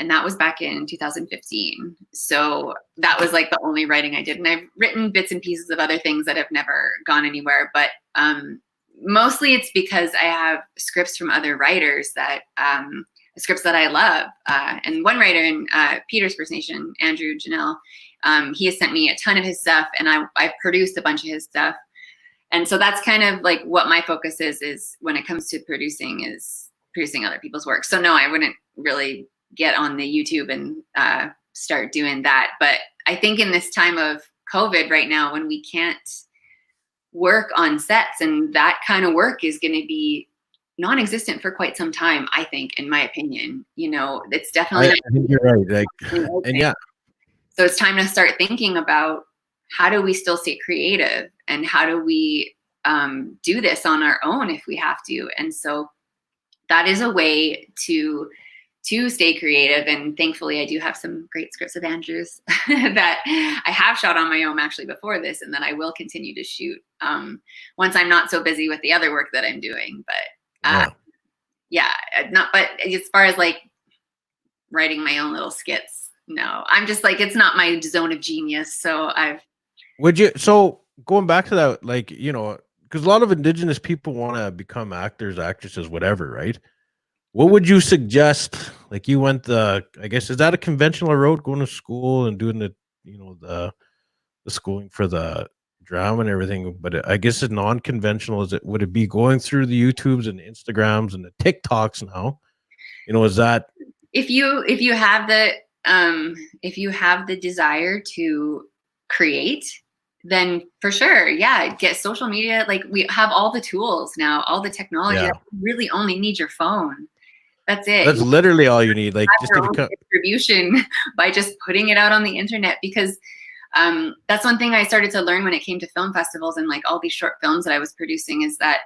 that was back in 2015. So that was like the only writing I did. And I've written bits and pieces of other things that have never gone anywhere. But mostly it's because I have scripts from other writers scripts that I love. And one writer in Peter's First Nation, Andrew Janelle, he has sent me a ton of his stuff, and I've produced a bunch of his stuff. And so that's kind of like what my focus is when it comes to producing other people's work. So no, I wouldn't really get on the YouTube and start doing that. But I think in this time of COVID right now, when we can't work on sets, and that kind of work is going to be non-existent for quite some time, I think, in my opinion. It's definitely I think you're right. And yeah. So it's time to start thinking about how do we still stay creative, and how do we do this on our own if we have to. And so that is a way to stay creative. And thankfully I do have some great scripts of Andrew's that I have shot on my own actually before this, and then I will continue to shoot once I'm not so busy with the other work that I'm doing. But but as far as like writing my own little skits, no, I'm just like, it's not my zone of genius. So so going back to that, because a lot of Indigenous people want to become actors, actresses, whatever, right? What would you suggest? Like, you went I guess, is that a conventional route, going to school and doing the schooling for the drama and everything? But I guess it's non-conventional. Would it be going through the YouTubes and the Instagrams and the TikToks now? Is that if you have the desire to create, then for sure, yeah, get social media. Like, we have all the tools now, all the technology. You really only need your phone. That's it. That's literally all you need. Like, just to become distribution by just putting it out on the internet. Because that's one thing I started to learn when it came to film festivals and like all these short films that I was producing, is that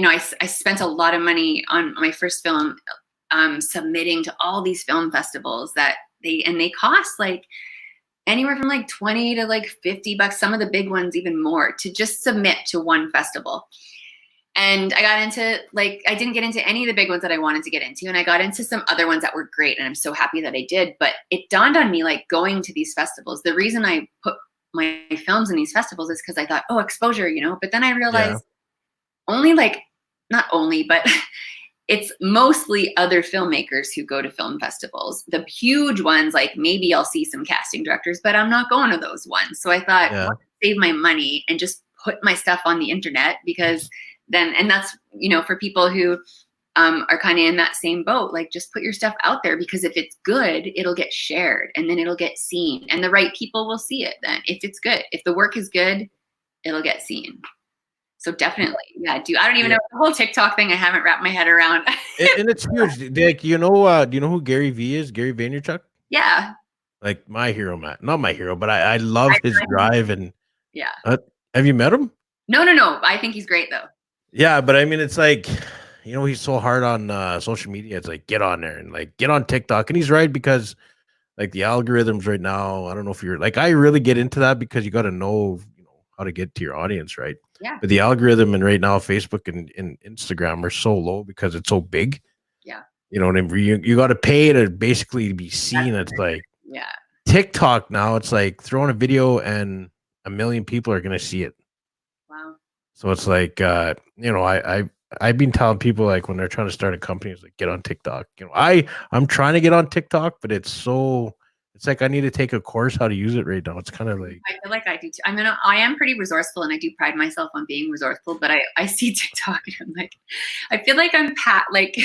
I spent a lot of money on my first film, submitting to all these film festivals that they cost like anywhere from like $20 to like $50. Some of the big ones even more, to just submit to one festival. And I got into I didn't get into any of the big ones that I wanted to get into. And I got into some other ones that were great. And I'm so happy that I did. But it dawned on me, like, going to these festivals, the reason I put my films in these festivals is because I thought, oh, exposure, But then I realized not only, but it's mostly other filmmakers who go to film festivals. The huge ones, like maybe I'll see some casting directors, but I'm not going to those ones. So I thought, save my money and just put my stuff on the internet, because then, and that's, for people who are kind of in that same boat, like, just put your stuff out there, because if it's good, it'll get shared, and then it'll get seen, and the right people will see it then. If it's good, if the work is good, it'll get seen. So definitely, I don't even know the whole TikTok thing. I haven't wrapped my head around. And it's huge. Like, do you know who Gary V is? Gary Vaynerchuk? Yeah. Like, my hero, Matt. Not my hero, but I love his drive. And yeah. Have you met him? No. I think he's great though. Yeah, but I mean, it's like, he's so hard on social media. It's like, get on there and like get on TikTok. And he's right, because like the algorithms right now, I don't know if you're like, I really get into that, because you got to know, how to get to your audience, right? Yeah. But the algorithm, and right now Facebook and Instagram are so low because it's so big. Yeah. You know what I mean? You got to pay to basically be seen. It's like, TikTok now, it's like throwing a video and 1 million people are going to see it. Wow. So it's like, I've been telling people, like, when they're trying to start a company, it's like, get on TikTok. I'm trying to get on TikTok, but it's like, I need to take a course how to use it right now. It's kind of like, I feel like I do too. I am pretty resourceful, and I do pride myself on being resourceful, but I see TikTok and I'm like, I feel like I'm like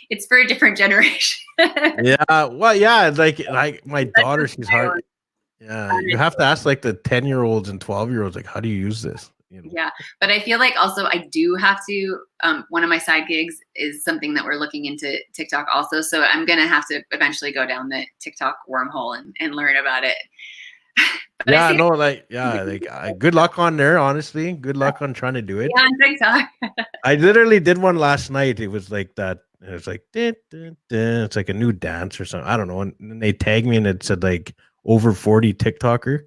it's for a different generation. yeah. Well, yeah. Like my daughter, she's hard. Yeah, you have to ask like the 10-year-olds and 12-year-olds, like, how do you use this? Yeah, but I feel like also I do have to. One of my side gigs is something that we're looking into TikTok also. So I'm gonna have to eventually go down the TikTok wormhole and learn about it. But I Yeah, see no, like, yeah, like, good luck on there. Honestly, good luck on trying to do it. on TikTok. I literally did one last night. It was like that. It was like, dun, dun, dun. It's like a new dance or something. I don't know. And then they tagged me and it said like over 40 TikToker.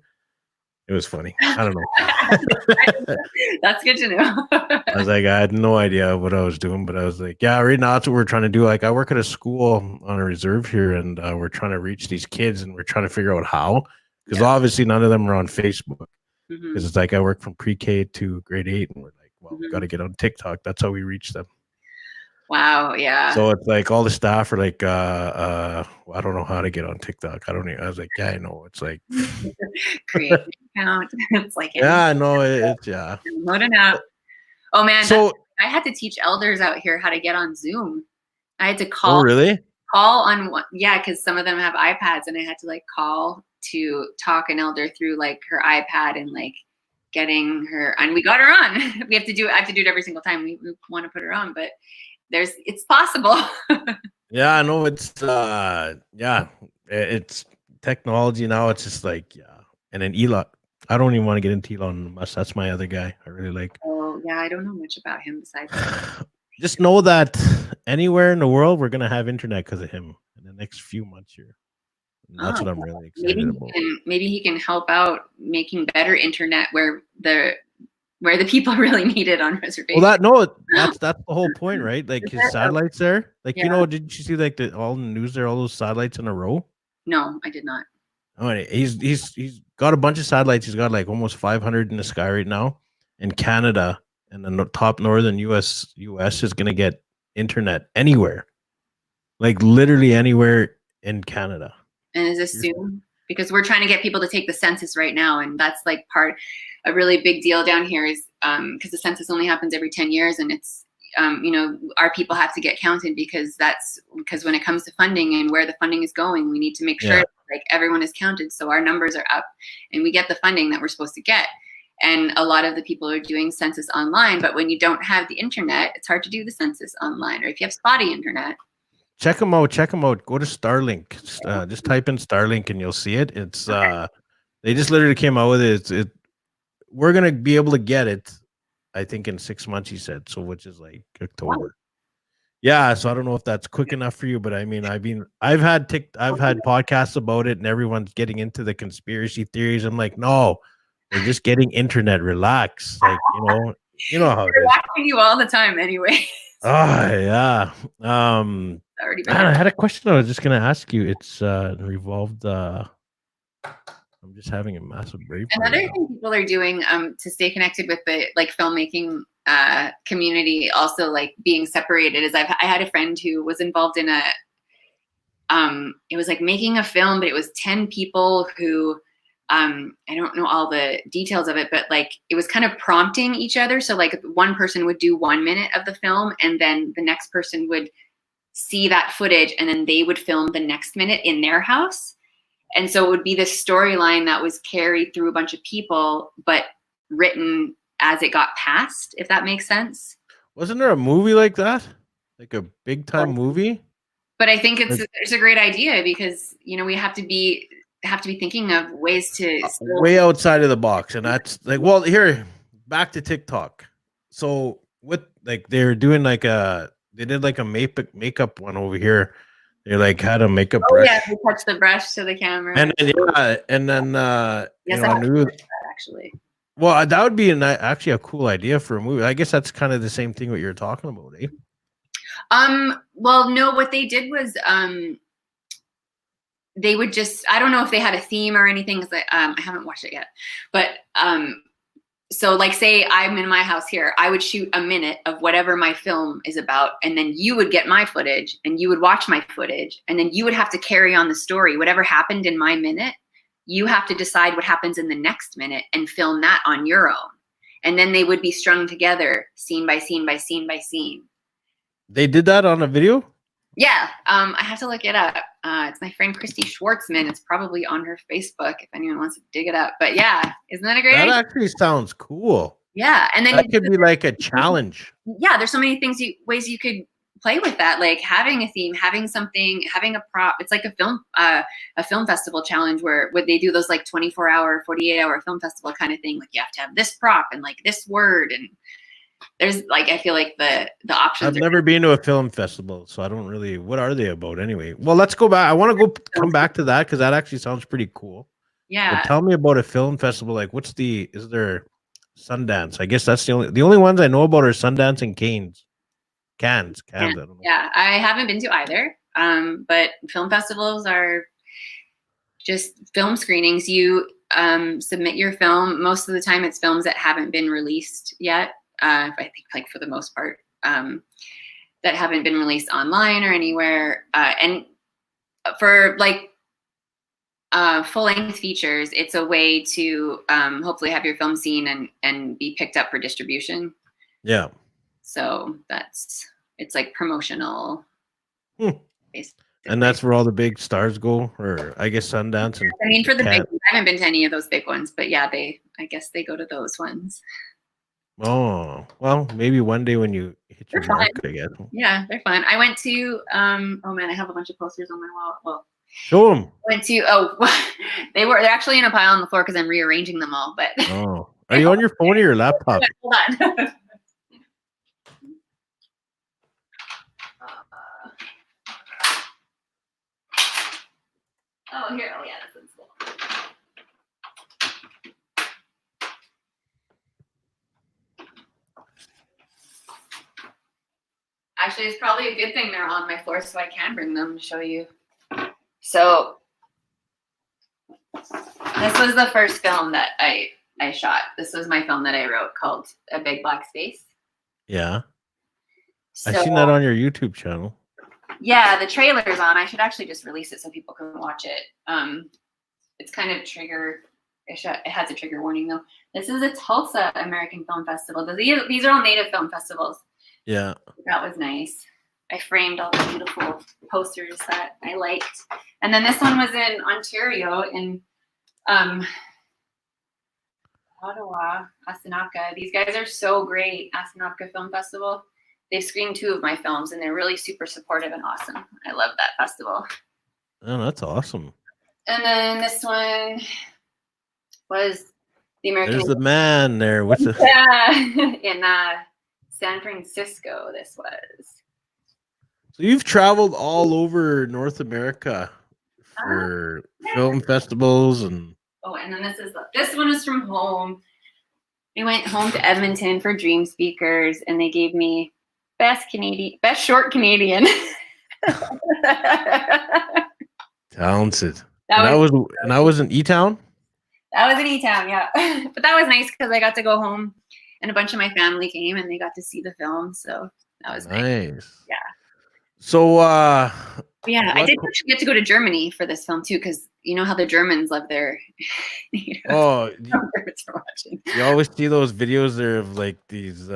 It was funny. I don't know. That's good to know. I was like, I had no idea what I was doing, but I was like, yeah, right now that's what we're trying to do. Like, I work at a school on a reserve here, and we're trying to reach these kids, and we're trying to figure out how, because Yeah. obviously none of them are on Facebook. Because Mhm. it's like I work from pre-K to grade 8, and we're like, well, we got Mhm. to get on TikTok. That's how we reach them. Wow. Yeah. So it's like all the staff are like, I don't know how to get on TikTok. I don't even. I was like, yeah, I know. It's like, Create an account. It's like yeah, I know. It's yeah. download an app. Oh man, So, I had to teach elders out here how to get on Zoom. I had to oh really? call on one, yeah, because some of them have iPads, and I had to like call to talk an elder through like her iPad and like getting her, and we got her on. We have to do it. I have to do it every single time we want to put her on, but it's possible. Yeah, I know. It's yeah, it's technology now. It's just like, yeah, and then Elon. I don't even want to get into Elon Musk. That's my other guy. I really like. Oh yeah, I don't know much about him besides. Just know that anywhere in the world, we're gonna have internet because of him in the next few months here. And that's Oh, what I'm really maybe excited about. maybe he can help out making better internet where the people really need it on Well, reservations. that's the whole point, right? Like Is his it? Oh, satellites there. Like, yeah. didn't you see like all the news there, all those satellites in a row? No, I did not. Oh, and he's got a bunch of satellites. He's got like almost 500 in the sky right now. And Canada and the top northern US is gonna get internet anywhere, like literally anywhere in Canada. And is this soon? Because we're trying to get people to take the census right now, and that's like a really big deal down here is because the census only happens every 10 years, and it's our people have to get counted because when it comes to funding and where the funding is going, we need to make sure Yeah. like everyone is counted so our numbers are up and we get the funding that we're supposed to get. And a lot of the people are doing census online, but when you don't have the internet, it's hard to do the census online, or if you have spotty internet. Check them out. Check them out. Go to Starlink. Just type in Starlink and you'll see it. It's they just literally came out with it. We're gonna be able to get it, I think, in 6 months. He said so, which is like October. Wow. Yeah, so I don't know if that's quick enough for you, but I mean, I've had podcasts about it, and everyone's getting into the conspiracy theories. I'm like, no, we're just getting internet. Relax, like you know how it We're is. watching you all the time anyway. Oh yeah. Already been I had a question I was just gonna ask you. It's revolved. I'm just having a massive brain fart Another right now. thing people are doing to stay connected with the like filmmaking community, also like being separated, is I had a friend who was involved in it was like making a film, but it was 10 people who I don't know all the details of it, but like it was kind of prompting each other. So like one person would do 1 minute of the film, and then the next person would see that footage, and then they would film the next minute in their house. And so it would be this storyline that was carried through a bunch of people, but written as it got passed, if that makes sense. Wasn't there a movie like that? Like a big time movie? But I think Like, it's a great idea because we have to be thinking of ways to still. way outside of the box, and that's like, well, here, back to TikTok. So with like they're doing like they did like a makeup one over here. They like had a makeup Oh brush, yeah, we touch the brush to the camera. and then Yes, I have new. that actually. Well, that would be actually a cool idea for a movie. I guess that's kind of the same thing what you're talking about, eh? Well, no, what they did was they would just, I don't know if they had a theme or anything, because I haven't watched it yet, but so like say I'm in my house here, I would shoot a minute of whatever my film is about, and then you would get my footage and you would watch my footage, and then you would have to carry on the story. Whatever happened in my minute, you have to decide what happens in the next minute and film that on your own. And then they would be strung together scene by scene by scene by scene. They did that on a video? Yeah, I have to look it up. It's my friend Christy Schwartzman. It's probably on her Facebook if anyone wants to dig it up. But yeah, isn't that a great That idea? actually sounds cool. Yeah, and then That could be like a challenge. yeah, there's so many ways you could play with that, like having a theme, having something, having a prop. It's like a film festival challenge where would they do those like 24-hour, 48-hour film festival kind of thing. Like you have to have this prop and like this word, and there's like I feel like the options I've are never been to a film festival, so I don't really. What are they about anyway? Well, let's go back. I want to come back to that because that actually sounds pretty cool. But yeah. tell me about a film festival. Like, is there Sundance? I guess that's the only ones I know about are Sundance and Cannes. I don't know. Yeah, I haven't been to either. But film festivals are just film screenings. You submit your film. Most of the time, it's films that haven't been released yet. I think, like for the most part, that haven't been released online or anywhere. And for like full-length features, it's a way to hopefully have your film seen and be picked up for distribution. Yeah. So it's like promotional. Basically. And that's where all the big stars go, or I guess Sundance. And I mean, for the big ones, I haven't been to any of those big ones, but yeah, I guess they go to those ones. Oh, well, maybe one day when you hit your mark, I guess. Yeah, they're fun. I went to, oh man, I have a bunch of posters on my wall. Well, show them. Went to, they're actually in a pile on the floor because I'm rearranging them all, but. Oh, are you on your phone or your laptop? Hold on. Oh, here. Oh, yeah, this one's cool. Actually, it's probably a good thing they're on my floor so I can bring them to show you. So this was the first film that I shot. This was my film that I wrote called A Big Black Space. Yeah. So, I've seen that on your YouTube channel. Yeah, the trailer's on. I should actually just release it so people can watch it. It's kind of it has a trigger warning though. This is a Tulsa American Film Festival. These are all native film festivals. Yeah. That was nice. I framed all the beautiful posters that I liked. And then this one was in Ontario in Ottawa, Asanapka. These guys are so great, Asanapka Film Festival. They've screened 2 of my films and they're really super supportive and awesome. I love that festival. Oh, that's awesome. And then this one was the American. There's the man there. What's the? Yeah, in San Francisco. This was. So you've traveled all over North America for film festivals and. Oh, and then this one is from home. We went home to Edmonton for Dream Speakers, and they gave me best short Canadian. Talented. That was in E-Town? That was in E-Town, yeah. But that was nice because I got to go home and a bunch of my family came and they got to see the film. So that was nice. Yeah. So yeah, I did actually get to go to Germany for this film too, because you know how the Germans love their you always see those videos there of like these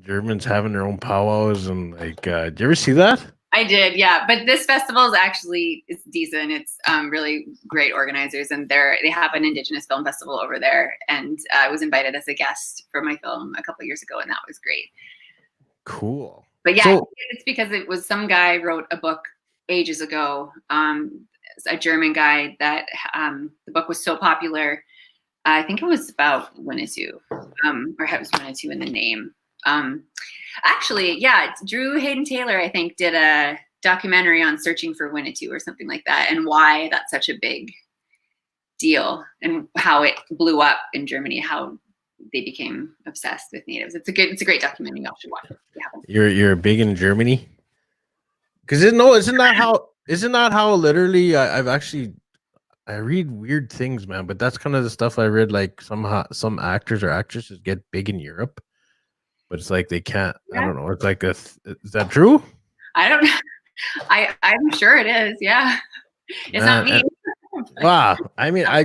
Germans having their own powwows and like did you ever see that? I did, yeah. But this festival it's decent. It's really great organizers, and they have an Indigenous film festival over there. And I was invited as a guest for my film a couple of years ago, and that was great. Cool. But yeah, it's because it was some guy wrote a book ages ago, a German guy that the book was so popular. I think it was about Winnetou, or it was Winnetou in the name. Actually, yeah, Drew Hayden Taylor, I think, did a documentary on searching for Winnetou or something like that, and why that's such a big deal, and how it blew up in Germany, how they became obsessed with natives. It's a great documentary. You should watch it. You're big in Germany, because isn't that how literally I read weird things, man. But that's kind of the stuff I read. Like some actors or actresses get big in Europe. But it's like they can't. Yeah. I don't know. It's like is that true? I don't know. I'm sure it is. Yeah, it's not me. Wow. I mean, I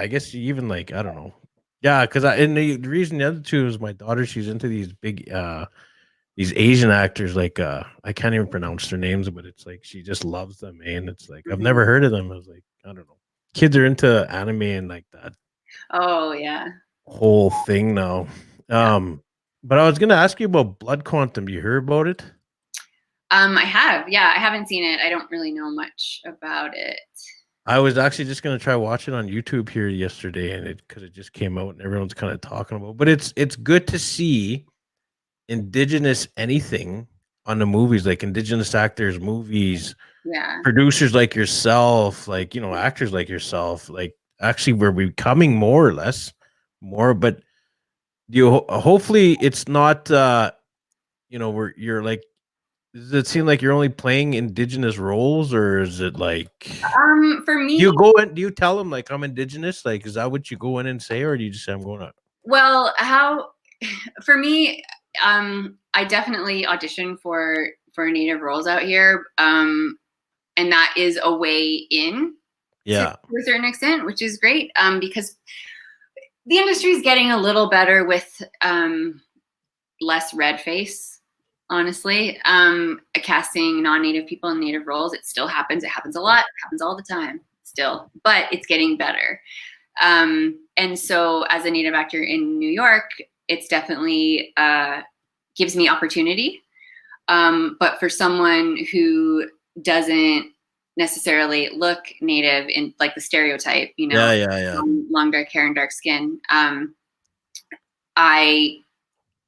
guess even like I don't know. Yeah, because and the reason the other two is my daughter. She's into these big these Asian actors, like I can't even pronounce their names, but it's like she just loves them, and it's like I've Mhm. never heard of them. I was like, I don't know. Kids are into anime and like that Oh yeah, whole thing now. yeah. But I was gonna ask you about Blood Quantum. You heard about it? I have. Yeah, I haven't seen it. I don't really know much about it. I was actually just gonna try watch it on YouTube here yesterday, and it because it just came out and everyone's kind of talking about. But it's good to see indigenous anything on the movies, like indigenous actors, movies, Yeah. producers like yourself, like actors like yourself, like actually we're becoming more or less more. But hopefully it's not where you're like. Does it seem like you're only playing indigenous roles, or is it like For do you me, go in? Do you tell them like I'm indigenous? Like, is that what you go in and say, or do you just say I'm going to? well, how for me, I definitely audition for native roles out here, and that is a way in to Yeah, a certain extent, which is great, because the industry is getting a little better with less red face. Honestly, casting non-native people in native roles, it still happens. It happens a lot. It happens all the time still, but it's getting better. And so as a native actor in New York, it's definitely gives me opportunity. But for someone who doesn't necessarily look native in like the stereotype, yeah. long dark hair and dark skin, I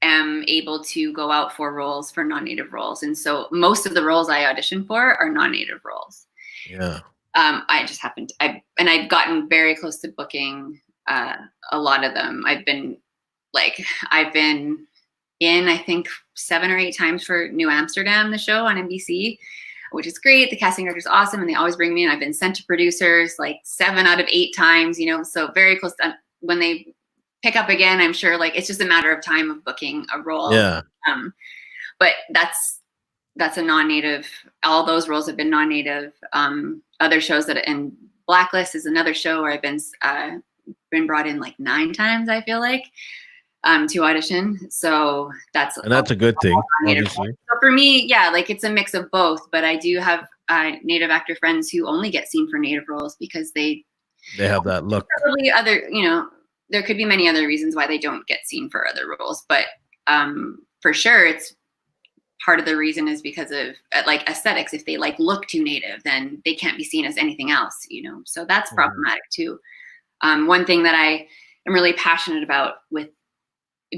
am able to go out for roles for non-native roles. And so most of the roles I audition for are non-native roles. Yeah. I just happened I've gotten very close to booking a lot of them. I've been in, I think 7 or 8 times for New Amsterdam, the show on NBC, which is great. The casting director's awesome, and they always bring me in. I've been sent to producers like 7 out of 8 times, so very close to when they pick up again. I'm sure like it's just a matter of time of booking a role. Yeah. But that's a non-native. All those roles have been non-native. Other shows and Blacklist is another show where I've been brought in like 9 times, I feel like, to audition. So that's A good thing, native. obviously. So for me, yeah, like it's a mix of both. But I do have native actor friends who only get seen for native roles because they have that look. probably there could be many other reasons why they don't get seen for other roles, but for sure it's part of the reason is because of like aesthetics. If they like look too native, then they can't be seen as anything else, so that's problematic too. One thing that I am really passionate about with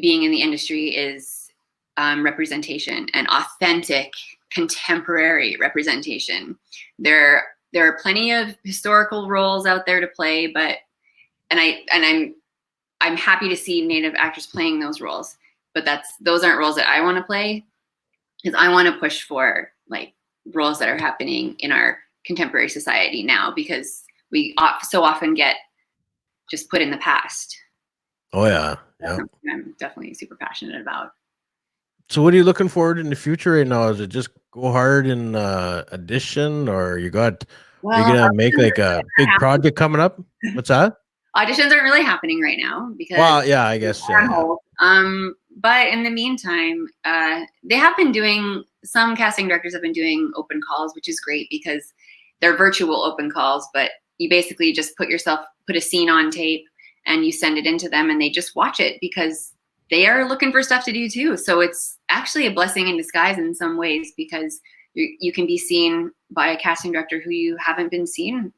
being in the industry is representation and authentic contemporary representation. There are plenty of historical roles out there to play, but I'm happy to see native actors playing those roles, but those aren't roles that I want to play, because I want to push for like roles that are happening in our contemporary society now, because we so often get just put in the past. Oh yeah. That's something I'm definitely super passionate about. So what are you looking forward in the future right now? Is it just go hard in audition, or are you gonna make like a big project coming up? What's that? Auditions aren't really happening right now because Well, yeah, I guess on hold. But in the meantime, they have been doing, some casting directors have been doing open calls, which is great because they're virtual open calls, but you basically just put a scene on tape and you send it into them and they just watch it because they are looking for stuff to do too. So it's actually a blessing in disguise in some ways, because you can be seen by a casting director who you haven't been seen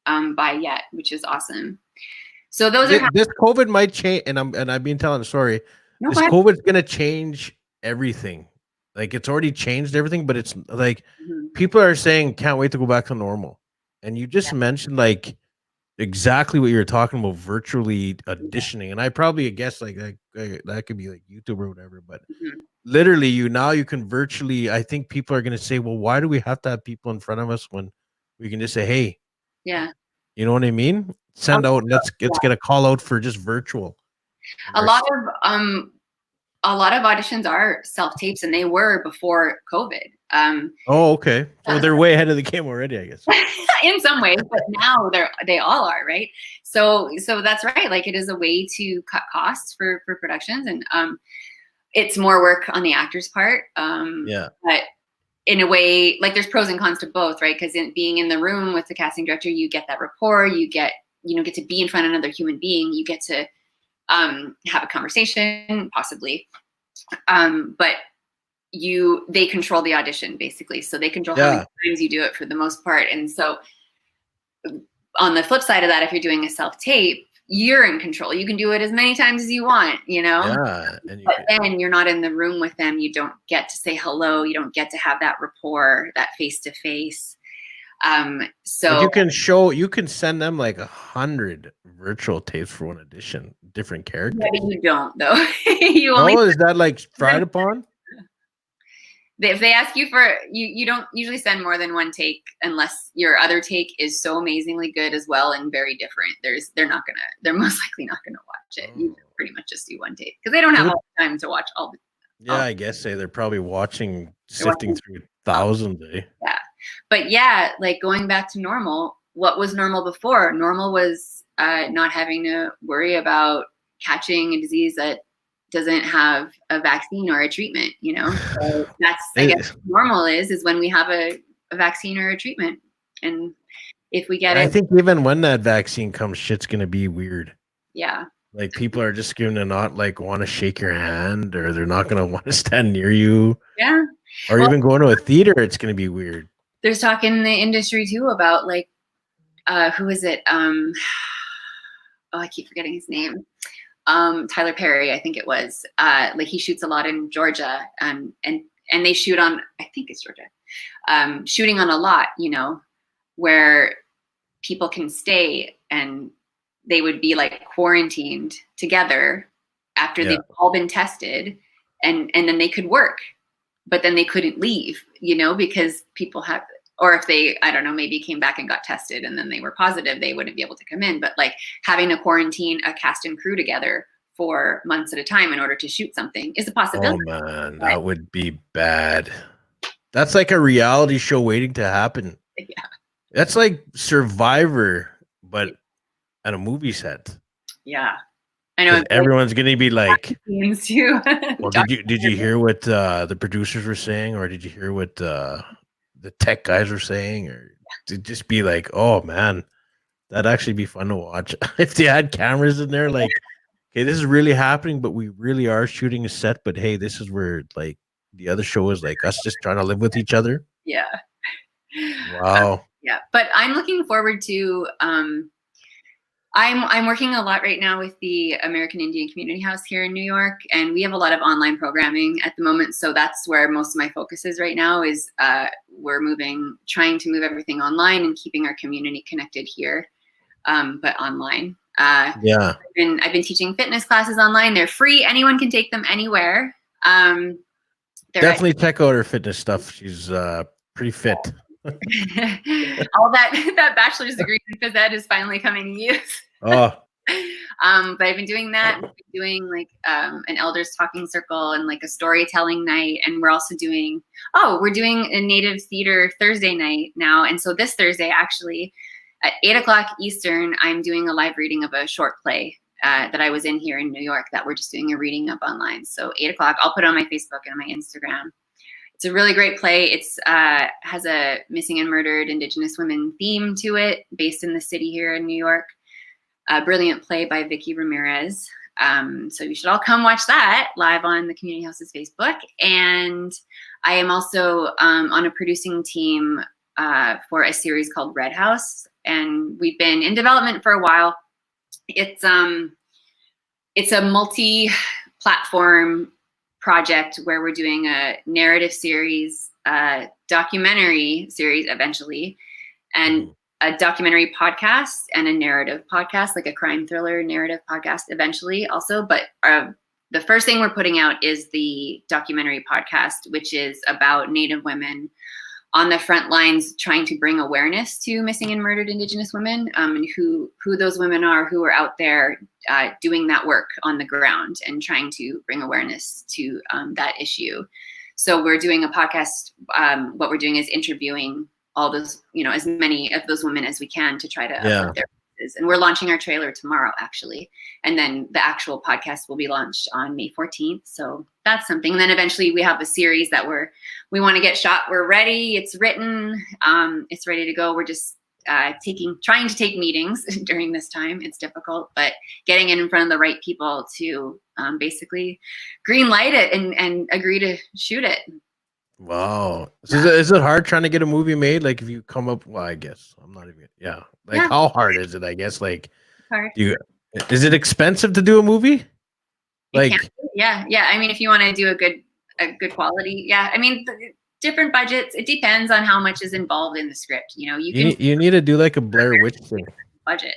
by yet, which is awesome. So those are this COVID might change, and I've been telling the story. no, This COVID's gonna change everything. Like it's already changed everything, but it's like people are saying can't wait to go back to normal. And you just mentioned like exactly what you were talking about, virtually auditioning. And I probably guess like that could be like YouTube or whatever, but literally you can virtually, I think people are gonna say, well, why do we have to have people in front of us when we can just say, hey, yeah. you know what I mean? Send out, let's get a call out for just virtual. A lot of auditions are self tapes, and they were before COVID. Oh, okay. So they're way ahead of the game already, I guess. In some ways, but now they all are, right? So that's right. Like it is a way to cut costs for productions, and it's more work on the actor's part. Yeah. But in a way, like there's pros and cons to both, right? Because in being in the room with the casting director, you get that rapport, you get to be in front of another human being, you get to have a conversation, possibly. But they control the audition basically. So they control how many times you do it for the most part. And so on the flip side of that, if you're doing a self-tape, you're in control. You can do it as many times as you want, Yeah. But then you're not in the room with them. You don't get to say hello. You don't get to have that rapport, that face-to-face. So but you can send them like 100 virtual tapes for one audition, different characters. Yeah, but you don't though. Is that like frowned upon? If they ask you for, you don't usually send more than one take unless your other take is so amazingly good as well and very different. They're most likely not gonna watch it. You pretty much just do one take because they don't have all the time to watch all the. Yeah, I guess they're probably sifting through thousands. Yeah, but yeah, like going back to normal. What was normal before? Normal was not having to worry about catching a disease that doesn't have a vaccine or a treatment, So that's, I guess, normal is when we have a vaccine or a treatment. And if we get it. I think even when that vaccine comes, shit's going to be weird. Yeah. Like people are just going to not like want to shake your hand, or they're not going to want to stand near you. Yeah. Or even going to a theater, it's going to be weird. There's talk in the industry too about like, who is it? I keep forgetting his name. Tyler Perry, I think it was. Like he shoots a lot in Georgia, and they shoot on, I think it's Georgia, shooting on a lot, where people can stay and they would be like quarantined together after they've all been tested, and then they could work, but then they couldn't leave, because people have. Or if they, I don't know, maybe came back and got tested and then they were positive, they wouldn't be able to come in. But like having to quarantine a cast and crew together for months at a time in order to shoot something is a possibility. Oh man, that would be bad. That's like a reality show waiting to happen. Yeah. That's like Survivor, but at a movie set. Yeah. I know. Everyone's going to be like, too. Well, did you hear what the producers were saying, or did you hear what the tech guys were saying, or to just be like, oh man, that'd actually be fun to watch if they had cameras in there. Like, okay, this is really happening, but we really are shooting a set. But hey, this is where like the other show is like us just trying to live with each other. Yeah. Wow. Yeah, but I'm looking forward to. I'm working a lot right now with the American Indian Community House here in New York, and we have a lot of online programming at the moment. So that's where most of my focus is right now. Is we're trying to move everything online and keeping our community connected here, but online. Yeah, I've been teaching fitness classes online. They're free. Anyone can take them anywhere. Definitely check out her fitness stuff. She's pretty fit. All that bachelor's degree in phys ed is finally coming to use. Oh. But I've been doing that. We've been doing like an elders talking circle and like a storytelling night, and we're also doing we're doing a native theater Thursday night now. And so this Thursday, actually, at 8:00 Eastern, I'm doing a live reading of a short play that I was in here in New York that we're just doing a reading of online. So 8:00, I'll put it on my Facebook and on my Instagram. It's a really great play. It's has a missing and murdered Indigenous women theme to it, based in the city here in New York. A brilliant play by Vicky Ramirez. So you should all come watch that live on the Community House's Facebook. And I am also on a producing team for a series called Red House, and we've been in development for a while. It's a multi-platform project where we're doing a narrative series, documentary series eventually, and a documentary podcast and a narrative podcast, like a crime thriller narrative podcast eventually also. But the first thing we're putting out is the documentary podcast, which is about Native women on the front lines trying to bring awareness to missing and murdered Indigenous women, and who those women are who are out there doing that work on the ground and trying to bring awareness to that issue. So we're doing a podcast. What we're doing is interviewing all those, as many of those women as we can to try to uplift their voices and we're launching our trailer tomorrow, actually. And then the actual podcast will be launched on May 14th. So that's something. And then eventually we have a series that we want to get shot. We're ready. It's written. It's ready to go. We're just trying to take meetings during this time. It's difficult, but getting in front of the right people to basically green light it and agree to shoot it. Wow. So is it hard trying to get a movie made? Like if you come up, well, I guess I'm not even, yeah. Like how hard is it? I guess like, hard. Is it expensive to do a movie? Like, yeah. I mean, if you want to do a good quality, yeah. I mean, different budgets. It depends on how much is involved in the script. You know, you need to do like a Blair Witch thing. Budget.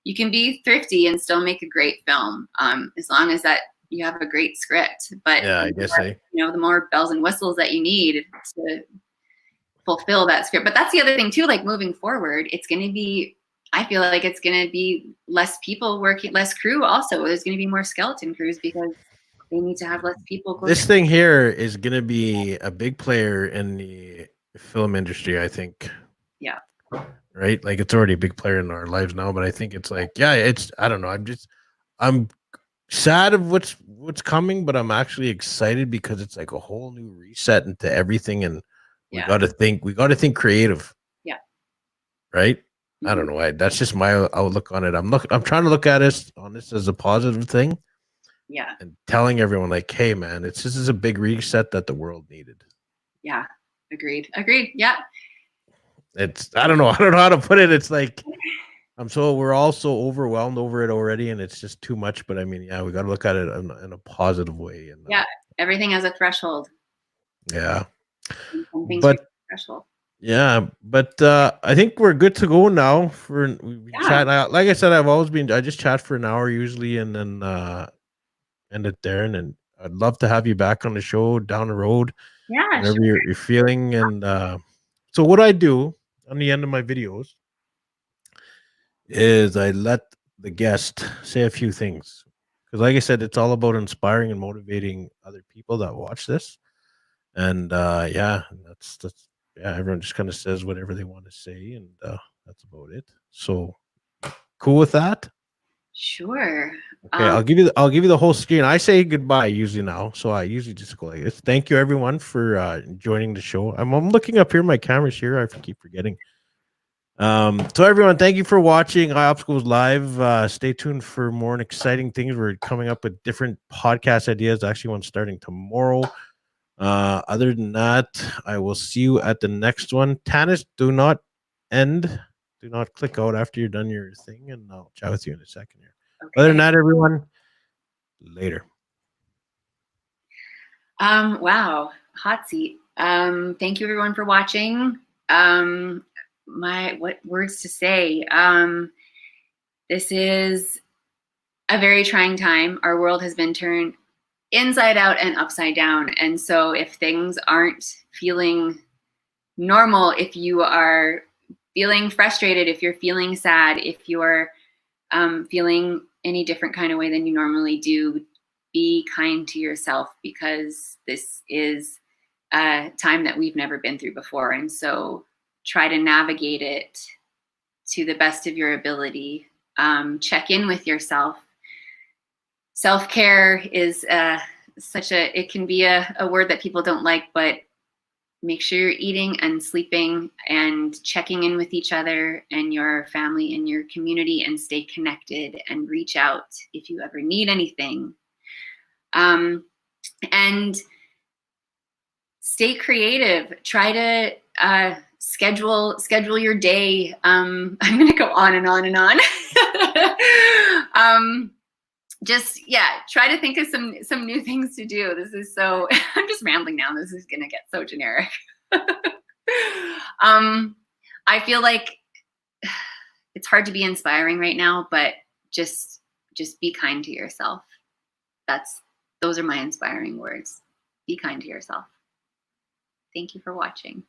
You can be thrifty and still make a great film, as long as that you have a great script. But yeah, I guess you know, the more bells and whistles that you need to fulfill that script. But that's the other thing too. Like moving forward, it's going to be. I feel like it's going to be less people working, less crew. Also, there's going to be more skeleton crews because they need to have less people. This thing here is going to be a big player in the film industry, I think. Yeah. Right? Like it's already a big player in our lives now, but I think it's like, yeah, it's, I don't know. I'm sad of what's coming, but I'm actually excited because it's like a whole new reset into everything. And we got to think creative. Yeah. Right. I don't know. That's just my outlook on it. I'm trying to look at this as a positive thing. Yeah. And telling everyone like, hey man, this is a big reset that the world needed. Yeah. Agreed. Yeah. It's, I don't know how to put it. It's like, we're all so overwhelmed over it already, and it's just too much. But I mean, yeah, we got to look at it in a positive way. And yeah, everything has a threshold. Yeah. But threshold. Yeah, but I think we're good to go now. We chat. Like I said, I just chat for an hour usually, and then end it there. And then I'd love to have you back on the show down the road. Yeah, whatever you're feeling. And so what I do on the end of my videos is I let the guest say a few things, because like I said, it's all about inspiring and motivating other people that watch this. And yeah, that's everyone just kind of says whatever they want to say, and that's about it. So cool with that? Sure. Okay, I'll give you the whole screen. I say goodbye usually now, so I usually just go like this. Thank you everyone for joining the show. I'm looking up here, my camera's here. I keep forgetting. So everyone, thank you for watching IOPPS Goes Live. Stay tuned for more exciting things. We're coming up with different podcast ideas. Actually, one starting tomorrow. Other than that, I will see you at the next one. Tanis, do not click out after you're done your thing, and I'll chat with you in a second here. Okay. Other than that, everyone, later. Wow, hot seat. Thank you everyone for watching. What words to say? This is a very trying time. Our world has been turned inside out and upside down. And so if things aren't feeling normal, if you are feeling frustrated, if you're feeling sad, if you're feeling any different kind of way than you normally do, be kind to yourself, because this is a time that we've never been through before. And so try to navigate it to the best of your ability. Check in with yourself. Self-care is it can be a word that people don't like, but make sure you're eating and sleeping and checking in with each other and your family and your community, and stay connected and reach out if you ever need anything. And stay creative. Try to schedule your day. I'm going to go on and on and on. Try to think of some new things to do. This is so, I'm just rambling now. This is going to get so generic. I feel like it's hard to be inspiring right now, but just be kind to yourself. Those are my inspiring words. Be kind to yourself. Thank you for watching.